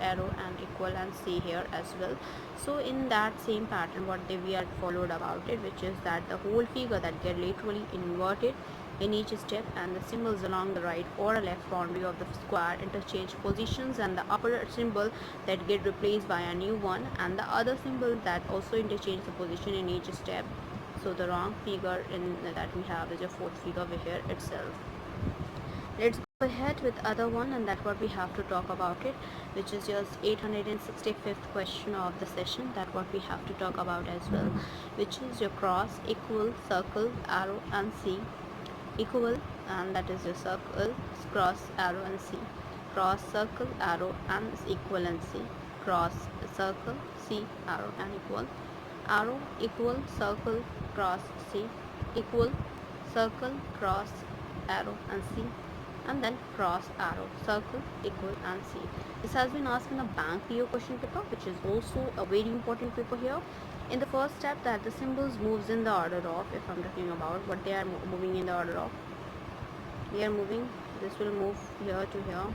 arrow, and equal, and C here as well. So in that same pattern, what we had followed about it, which is that the whole figure that get literally inverted in each step, and the symbols along the right or left boundary of the square interchange positions, and the upper symbol that get replaced by a new one, and the other symbol that also interchange the position in each step. So the wrong figure in that we have is your fourth figure over here itself. Let's go ahead with other one, and that what we have to talk about it, which is your 865th question of the session, that what we have to talk about as well, which is your cross, equal, circle, arrow, and C, equal, and that is your circle, cross, arrow, and C, cross, circle, arrow, and equal, and C, cross, circle, C, arrow, and equal, arrow, equal, circle, cross, C, equal, circle, cross, arrow, and C, and then cross, arrow, circle, equal, and C. This has been asked in the bank PO question paper, which is also a very important paper here. In the first step, that the symbols moves in the order of, if I'm talking about what they are moving in the order of, we are moving, this will move here to here,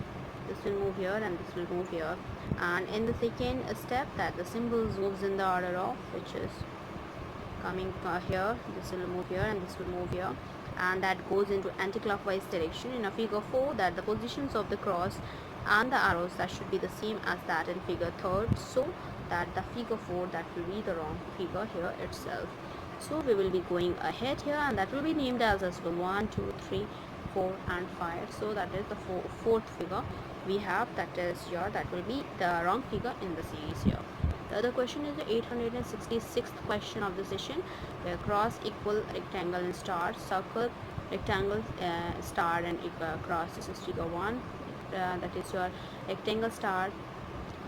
this will move here, and this will move here. And in the second step, that the symbols moves in the order of, which is coming here, this will move here, and this will move here, and that goes into anti-clockwise direction. In a figure 4, that the positions of the cross and the arrows, that should be the same as that in figure 3rd, so that the figure 4, that will be the wrong figure here itself. So we will be going ahead here, and that will be named as 1, 2, 3, 4, and 5. So that is the fourth figure we have, that is your, that will be the wrong figure in the series here. The other question is the 866th question of the session, where cross, equal, rectangle, and star, circle, rectangle, star, and cross. This is figure 1, that is your rectangle, star,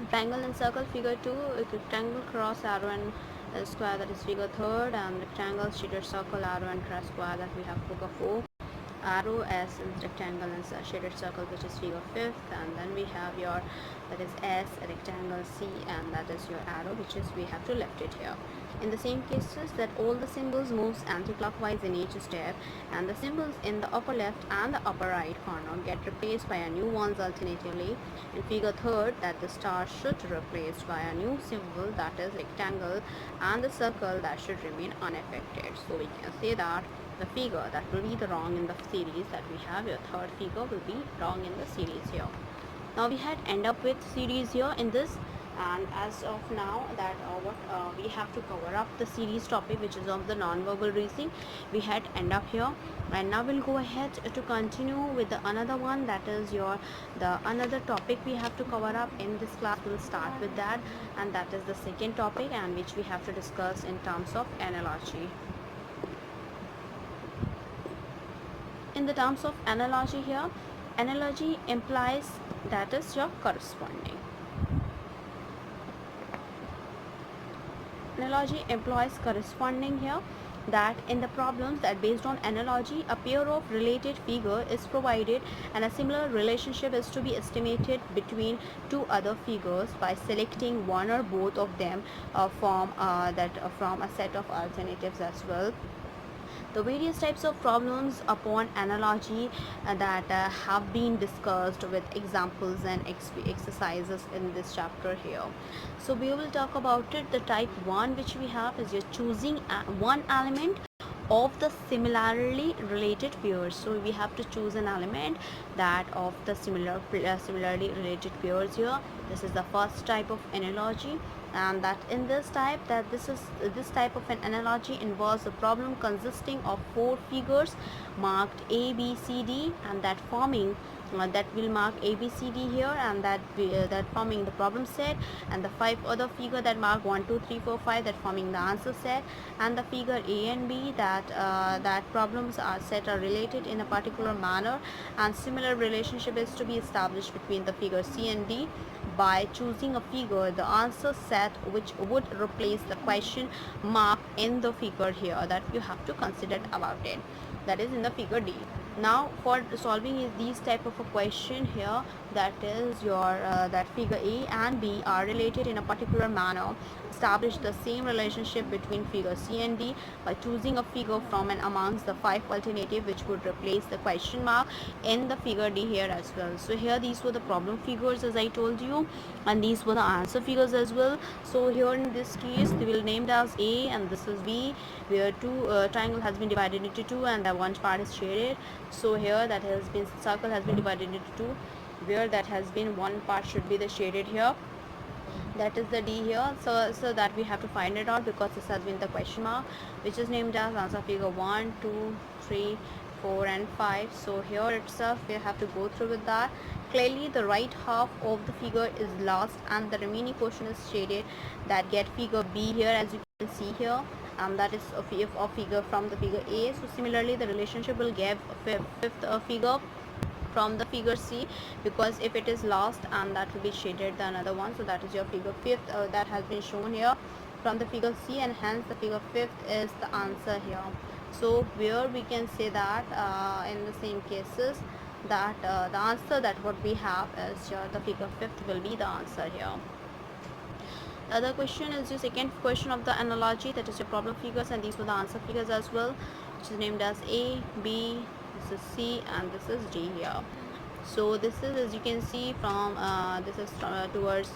triangle, and circle, figure 2, rectangle, cross, arrow, and square, that is figure 3rd, and rectangle, shaded circle, arrow, and square, that we have figure 4, arrow, S, and rectangle, and shaded circle, which is figure 5th, and then we have your, that is S, rectangle, C, and that is your arrow, which is we have to left it here. In the same cases, that all the symbols moves anti-clockwise in each step, and the symbols in the upper left and the upper right corner get replaced by a new ones alternatively. In figure 3rd, that the star should be replaced by a new symbol, that is rectangle, and the circle, that should remain unaffected. So we can say that the figure that will be the wrong in the series, that we have your third figure will be wrong in the series here. Now we had end up with series here in this, And as of now that what we have to cover up the series topic, which is of the non-verbal reasoning. We had end up here, and now we'll go ahead to continue with the another one, that is the another topic we have to cover up in this class. We'll start with that, and that is the second topic, and which we have to discuss in terms of analogy. In the terms of analogy here, analogy implies that is your corresponding. Analogy employs corresponding here, that in the problems that based on analogy a pair of related figure is provided and a similar relationship is to be estimated between two other figures by selecting one or both of them from a set of alternatives as well. The various types of problems upon analogy that have been discussed with examples and exercises in this chapter here. So we will talk about it. The type 1 which we have is you're choosing one element of the similarly related pairs. So we have to choose an element that of the similarly related pairs here. This is the first type of analogy, and that in this type this type of an analogy involves a problem consisting of four figures marked A, B, C, D, and that forming that will mark A, B, C, D here, and that forming the problem set, and the five other figure that mark 1, 2, 3, 4, 5 that forming the answer set, and the figure A and B that problems are set are related in a particular manner, and similar relationship is to be established between the figure C and D by choosing a figure, the answer set which would replace the question mark in the figure here, that you have to consider about it, that is in the figure D. Now for solving these type of a question here, that is your that figure A and B are related in a particular manner, establish the same relationship between figure C and D by choosing a figure from and amongst the five alternative which would replace the question mark in the figure D here as well. So here these were the problem figures as I told you, and these were the answer figures as well. So here in this case they will named as A and this is B, where two triangle has been divided into two and the one part is shaded. So here that has been circle has been divided into two, where that has been one part should be the shaded here, that is the D here. So that we have to find it out because this has been the question mark, which is named as answer figure 1, 2, 3, 4 and 5. So here itself we have to go through with that. Clearly the right half of the figure is lost and the remaining portion is shaded, that get figure B here as you can see here, that is a figure from the figure A. So similarly the relationship will give fifth figure from the figure C, because if it is lost and that will be shaded the another one, so that is your figure fifth that has been shown here from the figure C, and hence the figure fifth is the answer here. So where we can say that in the same cases that the answer that what we have is your the figure fifth will be the answer here. The other question is your second question of the analogy, that is your problem figures, and these were the answer figures as well, which is named as A, B, this is C, and this is D here. So this is, as you can see, from this is towards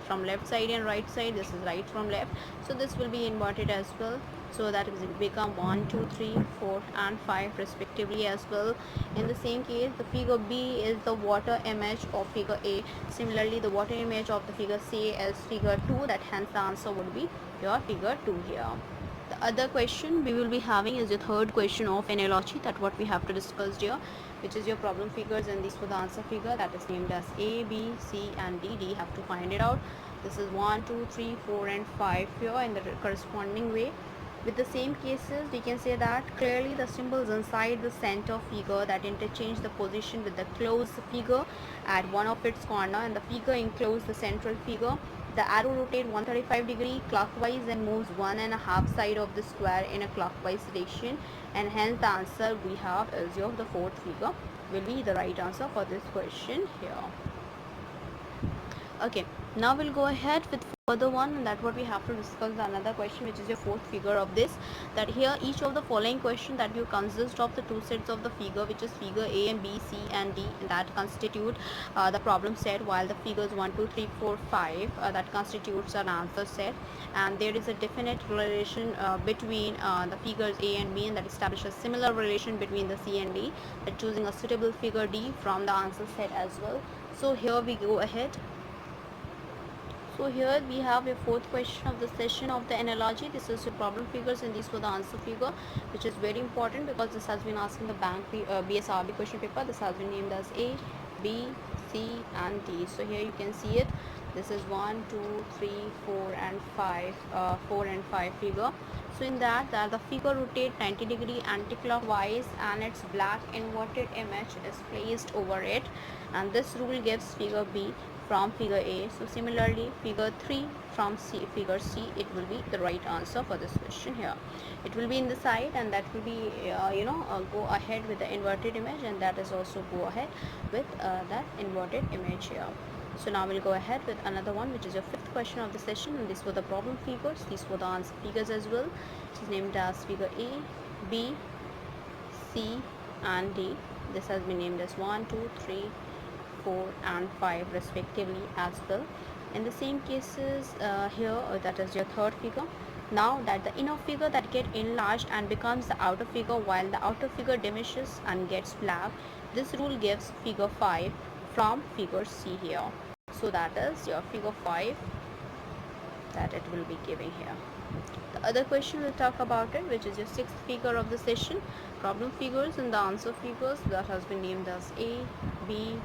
from left side and right side, this is right from left, so this will be inverted as well, so that will become 1, 2, 3, 4 and 5 respectively as well. In the same case the figure B is the water image of figure A, similarly the water image of the figure C is figure 2, that hence the answer would be your figure 2 here. The other question we will be having is the third question of analogy, that what we have to discuss here, which is your problem figures, and these were the answer figure, that is named as A, B, C and D. D have to find it out. This is 1, 2, 3, 4 and 5 here in the corresponding way. With the same cases we can say that clearly the symbols inside the center figure that interchange the position with the closed figure at one of its corner, and the figure enclosed the central figure. The arrow rotates 135 degree clockwise and moves 1.5 side of the square in a clockwise direction, and hence the answer we have is your the fourth figure will be the right answer for this question here. Okay, now we'll go ahead with further one, and that what we have to discuss another question, which is your fourth figure of this, that here each of the following question that you consist of the two sets of the figure, which is figure A and B, C and D, that constitute the problem set, while the figures 1, 2, 3, 4, 5 that constitutes an answer set, and there is a definite relation between the figures A and B, and that establishes similar relation between the C and D, that choosing a suitable figure D from the answer set as well. So here we go ahead. So here we have a fourth question of the session of the analogy. This is your problem figures and these were the answer figure, which is very important because this has been asked in the BSRB question paper. This has been named as A, B, C and D. So here you can see it. This is 1, 2, 3, 4 and 5, 4 and 5 figure. So in that the figure rotate 90 degree anti-clockwise and its black inverted image is placed over it, and this rule gives figure B from figure A. So similarly figure 3 from figure C, it will be the right answer for this question here. It will be in the side and that will be go ahead with the inverted image, and that is also go ahead with that inverted image here. So now we'll go ahead with another one, which is your fifth question of the session, and these were the problem figures. These were the answer figures as well. It is named as figure A, B, C and D. This has been named as 1, 2, 3, 4 and 5 respectively as well. In the same cases here, that is your third figure. Now that the inner figure that get enlarged and becomes the outer figure, while the outer figure diminishes and gets black, this rule gives figure 5 from figure C here. So that is your figure 5 that it will be giving here. The other question we'll talk about it, which is your sixth figure of the session, problem figures and the answer figures, that has been named as A, B,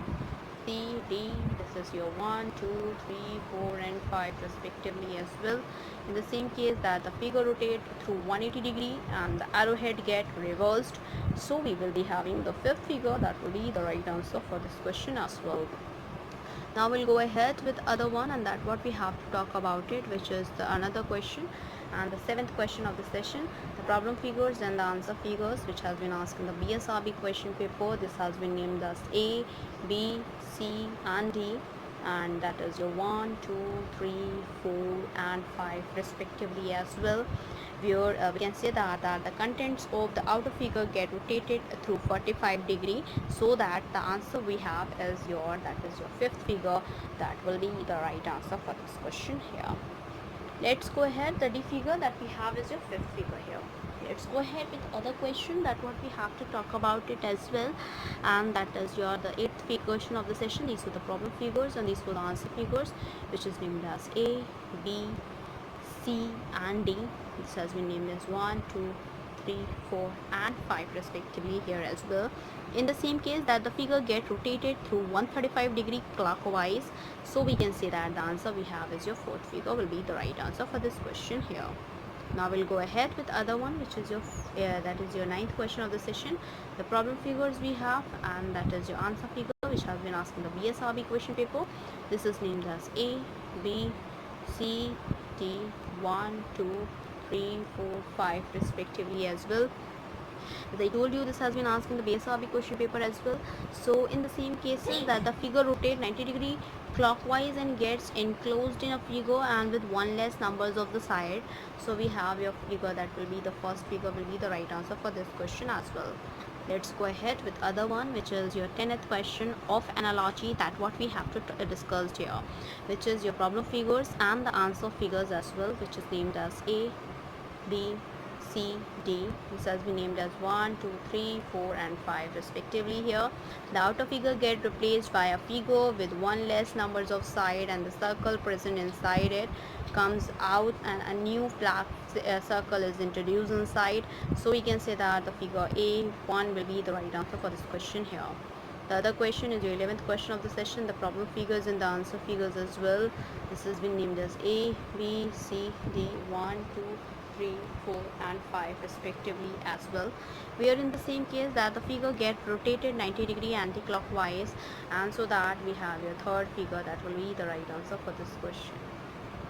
C, D. This is your 1, 2, 3, 4 and 5 respectively as well. In the same case that the figure rotate through 180 degree and the arrowhead get reversed. So we will be having the fifth figure that will be the right answer for this question as well. Now we'll go ahead with other one, and that what we have to talk about it, which is the another question and the seventh question of the session, the problem figures and the answer figures, which has been asked in the BSRB question paper. This has been named as A, B, C and D, and that is your 1, 2, 3, 4 and 5 respectively as well. Where we can say that the contents of the outer figure get rotated through 45 degree, so that the answer we have is your fifth figure that will be the right answer for this question here. Let's go ahead. The D figure that we have is your fifth figure here. Let's go ahead with other question that what we have to talk about it as well, and that is the eighth question of the session. These were the problem figures and these were the answer figures, which is named as A, B, C and D. This has been named as 1, 2, 3, 4 and 5 respectively here as well. In the same case that the figure get rotated through 135 degree clockwise, so we can say that the answer we have is your fourth figure will be the right answer for this question here. Now we'll go ahead with other one, which is your that is your ninth question of the session, the problem figures we have, and that is your answer figure, which has been asked in the BSRB question paper. This is named as A, B, C, D, 1, 2, 3, 4, 5 respectively as well. As I told you, this has been asked in the BSRB question paper as well. So in the same cases that the figure rotate 90 degree clockwise and gets enclosed in a figure and with one less numbers of the side, so we have your figure that will be the first figure will be the right answer for this question as well. Let's go ahead with other one, which is your 10th question of analogy, that what we have to discuss here, which is your problem figures and the answer figures as well, which is named as A, B, C, D. This has been named as 1, 2, 3, 4 and 5 respectively here. The outer figure get replaced by a figure with one less numbers of side, and the circle present inside it comes out and a new black circle is introduced inside. So we can say that the figure A1 will be the right answer for this question here. The other question is your 11th question of the session, the problem figures and the answer figures as well. This has been named as A, B, C, D, 1, 2, 3, 4 and 5 respectively as well. We are in the same case that the figure get rotated 90 degree anti-clockwise, and so that we have your third figure that will be the right answer for this question.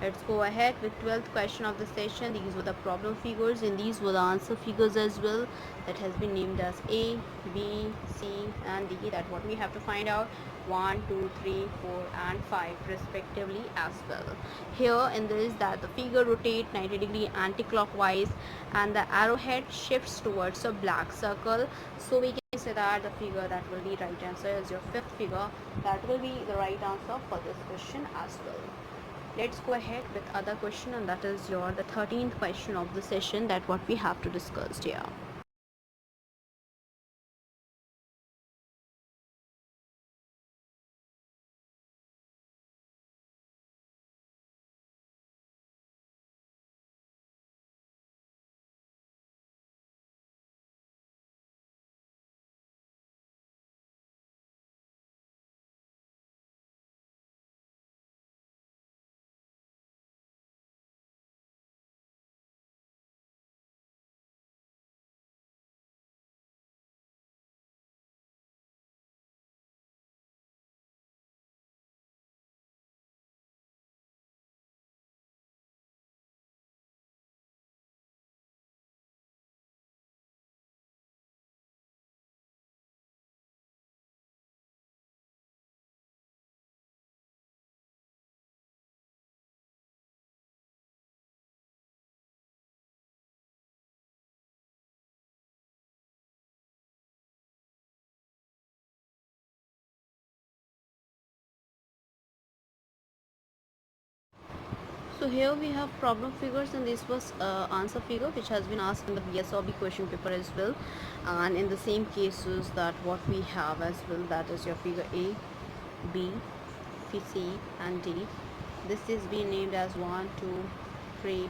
Let's go ahead with 12th question of the session. These were the problem figures and these were the answer figures as well, that has been named as A, B, C and D, that what we have to find out 1, 2, 3, 4 and 5 respectively as well. Here in this that the figure rotate 90 degree anti-clockwise and the arrowhead shifts towards a black circle, so we can say that the figure that will be right answer is your fifth figure that will be the right answer for this question as well. Let's go ahead with other question, and that is the 13th question of the session, that what we have to discuss here. So here we have problem figures, and this was answer figure which has been asked in the BSRB question paper as well, and in the same cases that what we have as well, that is your figure A, B, C and D. This is being named as 1, 2, 3,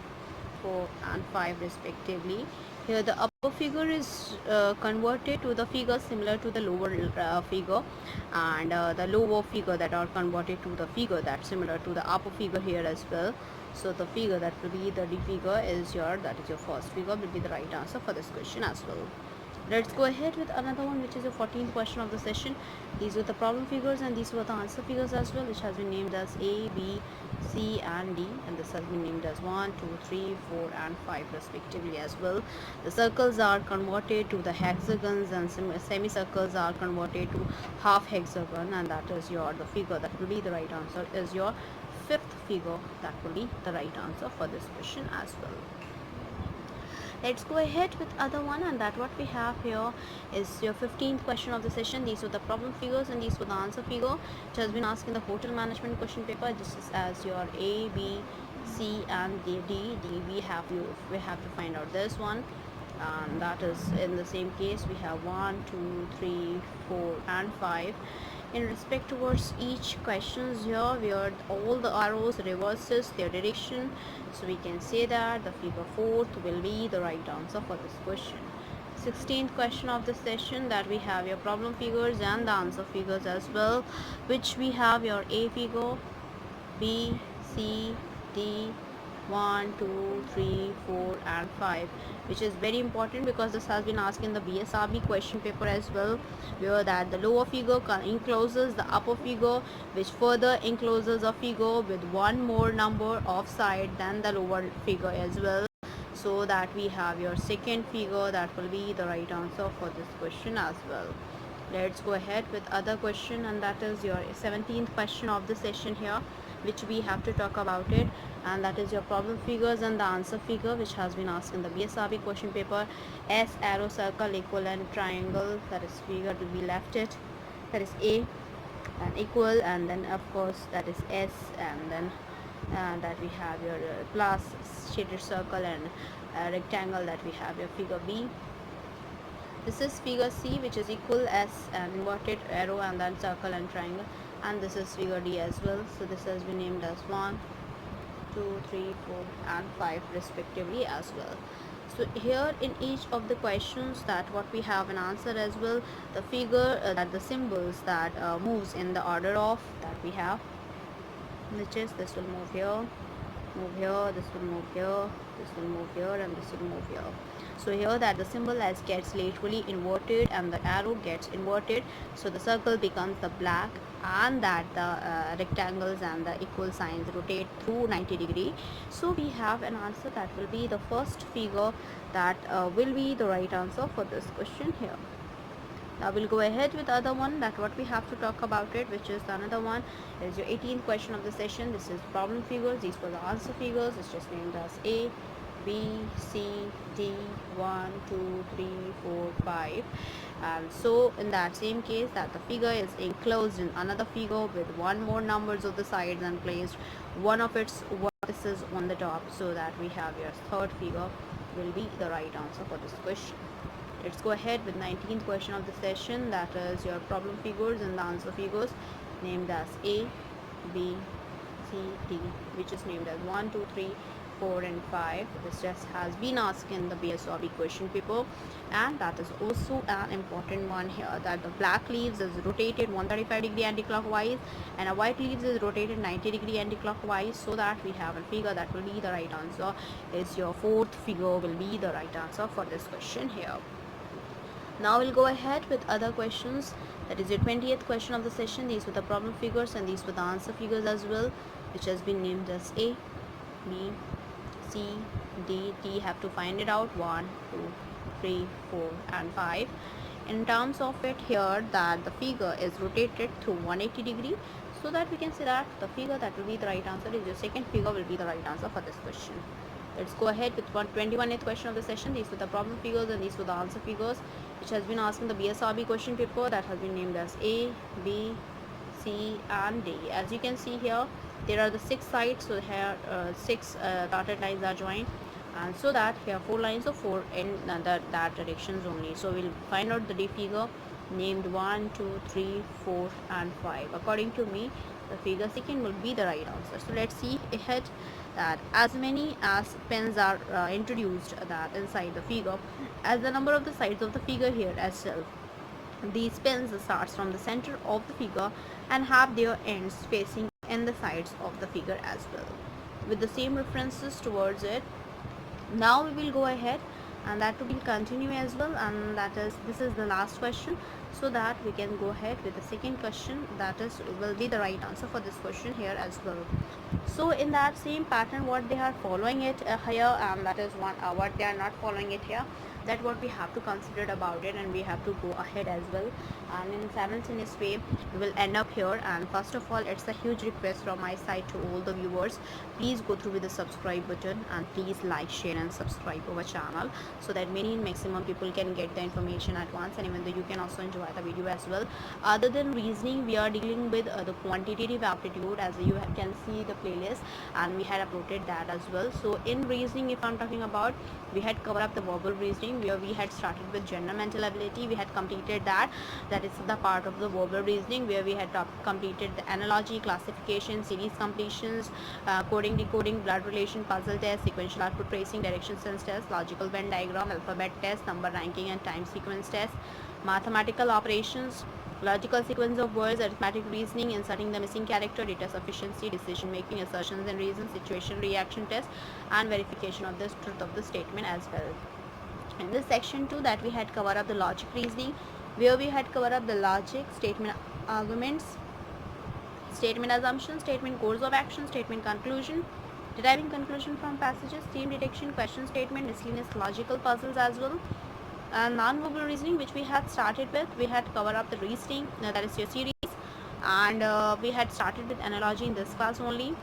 4 and 5 respectively. Here the upper figure is converted to the figure similar to the lower figure, and the lower figure that are converted to the figure that's similar to the upper figure here as well. So the figure that will be the D figure is your first figure will be the right answer for this question as well. Let's go ahead with another one, which is the 14th question of the session. These were the problem figures and these were the answer figures as well, which has been named as A, B, C and D, and this has been named as 1, 2, 3, 4 and 5 respectively as well. The circles are converted to the hexagons and semicircles are converted to half hexagon, and that is the figure that will be the right answer is your fifth figure that will be the right answer for this question as well. Let's go ahead with other one, and that what we have here is your 15th question of the session. These were the problem figures and these were the answer figure, which has been asked in the hotel management question paper. This is as your A, B, C and D. We have to find out this one, and that is in the same case we have 1, 2, 3, 4 and 5. In respect towards each questions here, where all the arrows reverses their direction, so we can say that the figure 4th will be the right answer for this question. 16th question of the session, that we have your problem figures and the answer figures as well, which we have your A figure, B, C, D, 1, 2, 3, 4 and 5, which is very important because this has been asked in the BSRB question paper as well, where that the lower figure encloses the upper figure, which further encloses a figure with one more number of side than the lower figure as well, so that we have your second figure that will be the right answer for this question as well. Let's go ahead with other question, and that is your 17th question of the session here, which we have to talk about it, and that is your problem figures and the answer figure, which has been asked in the BSRB question paper. S, arrow, circle, equal and triangle, that is figure to be left it, that is A, and equal, and then of course that is S, and then that we have your plus shaded circle and rectangle, that we have your figure B. This is figure C, which is equal, S and inverted arrow and then circle and triangle, and this is figure D as well. So this has been named as 1, 2, 3, 4 and 5 respectively as well. So here in each of the questions, that what we have an answer as well, the figure that the symbols that moves in the order of that we have, which is this will move here, this will move here, this will move here and this will move here. So here that the symbol as gets laterally inverted and the arrow gets inverted, so the circle becomes the black, and that the rectangles and the equal signs rotate through 90 degree. So we have an answer that will be the first figure that will be the right answer for this question here. Now we'll go ahead with other one, that what we have to talk about it, which is another one is your 18th question of the session. This is problem figures, these were the answer figures. It's just named as A, B, C, D, 1, 2, 3, 4, 5. And so in that same case, that the figure is enclosed in another figure with one more numbers of the sides and placed one of its vertices on the top, so that we have your third figure will be the right answer for this question. Let's go ahead with 19th question of the session, that is your problem figures and the answer figures, named as A, B, C, D, which is named as 1, 2, 3, 4 and 5. This just has been asked in the BSRB question paper, and that is also an important one here, that the black leaves is rotated 135 degree anti-clockwise and a white leaves is rotated 90 degree anti-clockwise, so that we have a figure that will be the right answer is your fourth figure will be the right answer for this question here. Now we'll go ahead with other questions, that is your 20th question of the session. These were the problem figures and these were the answer figures as well, which has been named as A, B, C, D. D have to find it out, 1, 2, 3, 4 and 5. In terms of it here, that the figure is rotated through 180 degree, so that we can say that the figure that will be the right answer is your second figure will be the right answer for this question. Let's go ahead with 21st question of the session. These were the problem figures and these were the answer figures, which has been asked in the BSRB question paper, that has been named as A, B, C and D. As you can see here, there are the 6 sides, so here 6 dotted lines are joined, and so that here 4 lines of 4 in that directions only. So we'll find out the D figure named 1, 2, 3, 4 and 5. According to me, the figure second will be the right answer. So let's see ahead that as many as pens are introduced that inside the figure as the number of the sides of the figure here as well. These pens starts from the center of the figure and have their ends facing in the sides of the figure as well, with the same references towards it. Now we will go ahead and that will continue as well, and this is the last question, so that we can go ahead with the second question, that is will be the right answer for this question here as well. So in that same pattern, what they are following it here, and that is one what they are not following it here, that what we have to consider about it, and we have to go ahead as well, and in simultaneous way we will end up here. And first of all, it's a huge request from my side to all the viewers, please go through with the subscribe button and please like, share and subscribe our channel, so that many maximum people can get the information at once, and even though you can also enjoy the video as well. Other than reasoning, we are dealing with the quantitative aptitude, as you can see the playlist, and we had uploaded that as well. So in reasoning, if I'm talking about, we had covered up the verbal reasoning, where we had started with general mental ability. We had completed that is the part of the verbal reasoning, where we had completed the analogy, classification, series completions, coding, decoding, blood relation, puzzle test, sequential output tracing, direction sense test, logical Venn diagram, alphabet test, number ranking and time sequence test, mathematical operations, logical sequence of words, arithmetic reasoning, inserting the missing character, data sufficiency, decision making, assertions and reasons, situation reaction test, and verification of the truth of the statement as well. In this section 2, that we had covered up the logic reasoning, where we had covered up the logic, statement arguments, statement assumption, statement course of action, statement conclusion, deriving conclusion from passages, theme detection, question statement, miscellaneous logical puzzles as well. And non-verbal reasoning, which we had started with, we had covered up the reasoning, that is your series, and we had started with analogy in this class only.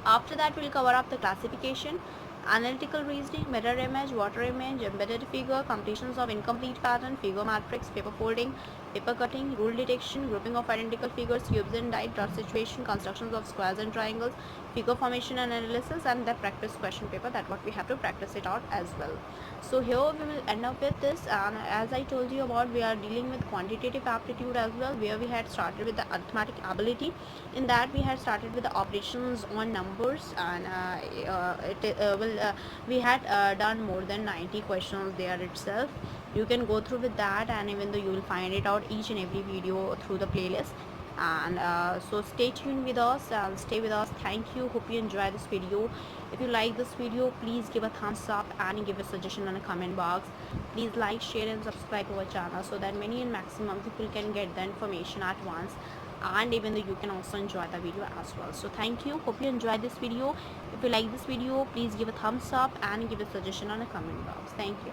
After that, we'll cover up the classification, analytical reasoning, mirror image, water image, embedded figure, completions of incomplete pattern, figure matrix, paper folding, paper cutting, rule detection, grouping of identical figures, cubes and die, dot situation, constructions of squares and triangles, figure formation and analysis, and the practice question paper, that what we have to practice it out as well. So here we will end up with this, and as I told you about, we are dealing with quantitative aptitude as well, where we had started with the arithmetic ability. In that, we had started with the operations on numbers, and we had done more than 90 questions there itself. You can go through with that, and even though you will find it out each and every video through the playlist. And so stay tuned with us and stay with us. Thank you, hope you enjoy this video. If you like this video, please give a thumbs up and give a suggestion in the comment box. Please like, share and subscribe to our channel, so that many and maximum people can get the information at once, and even though you can also enjoy the video as well. So thank you, hope you enjoyed this video. If you like this video, please give a thumbs up and give a suggestion on the comment box. Thank you.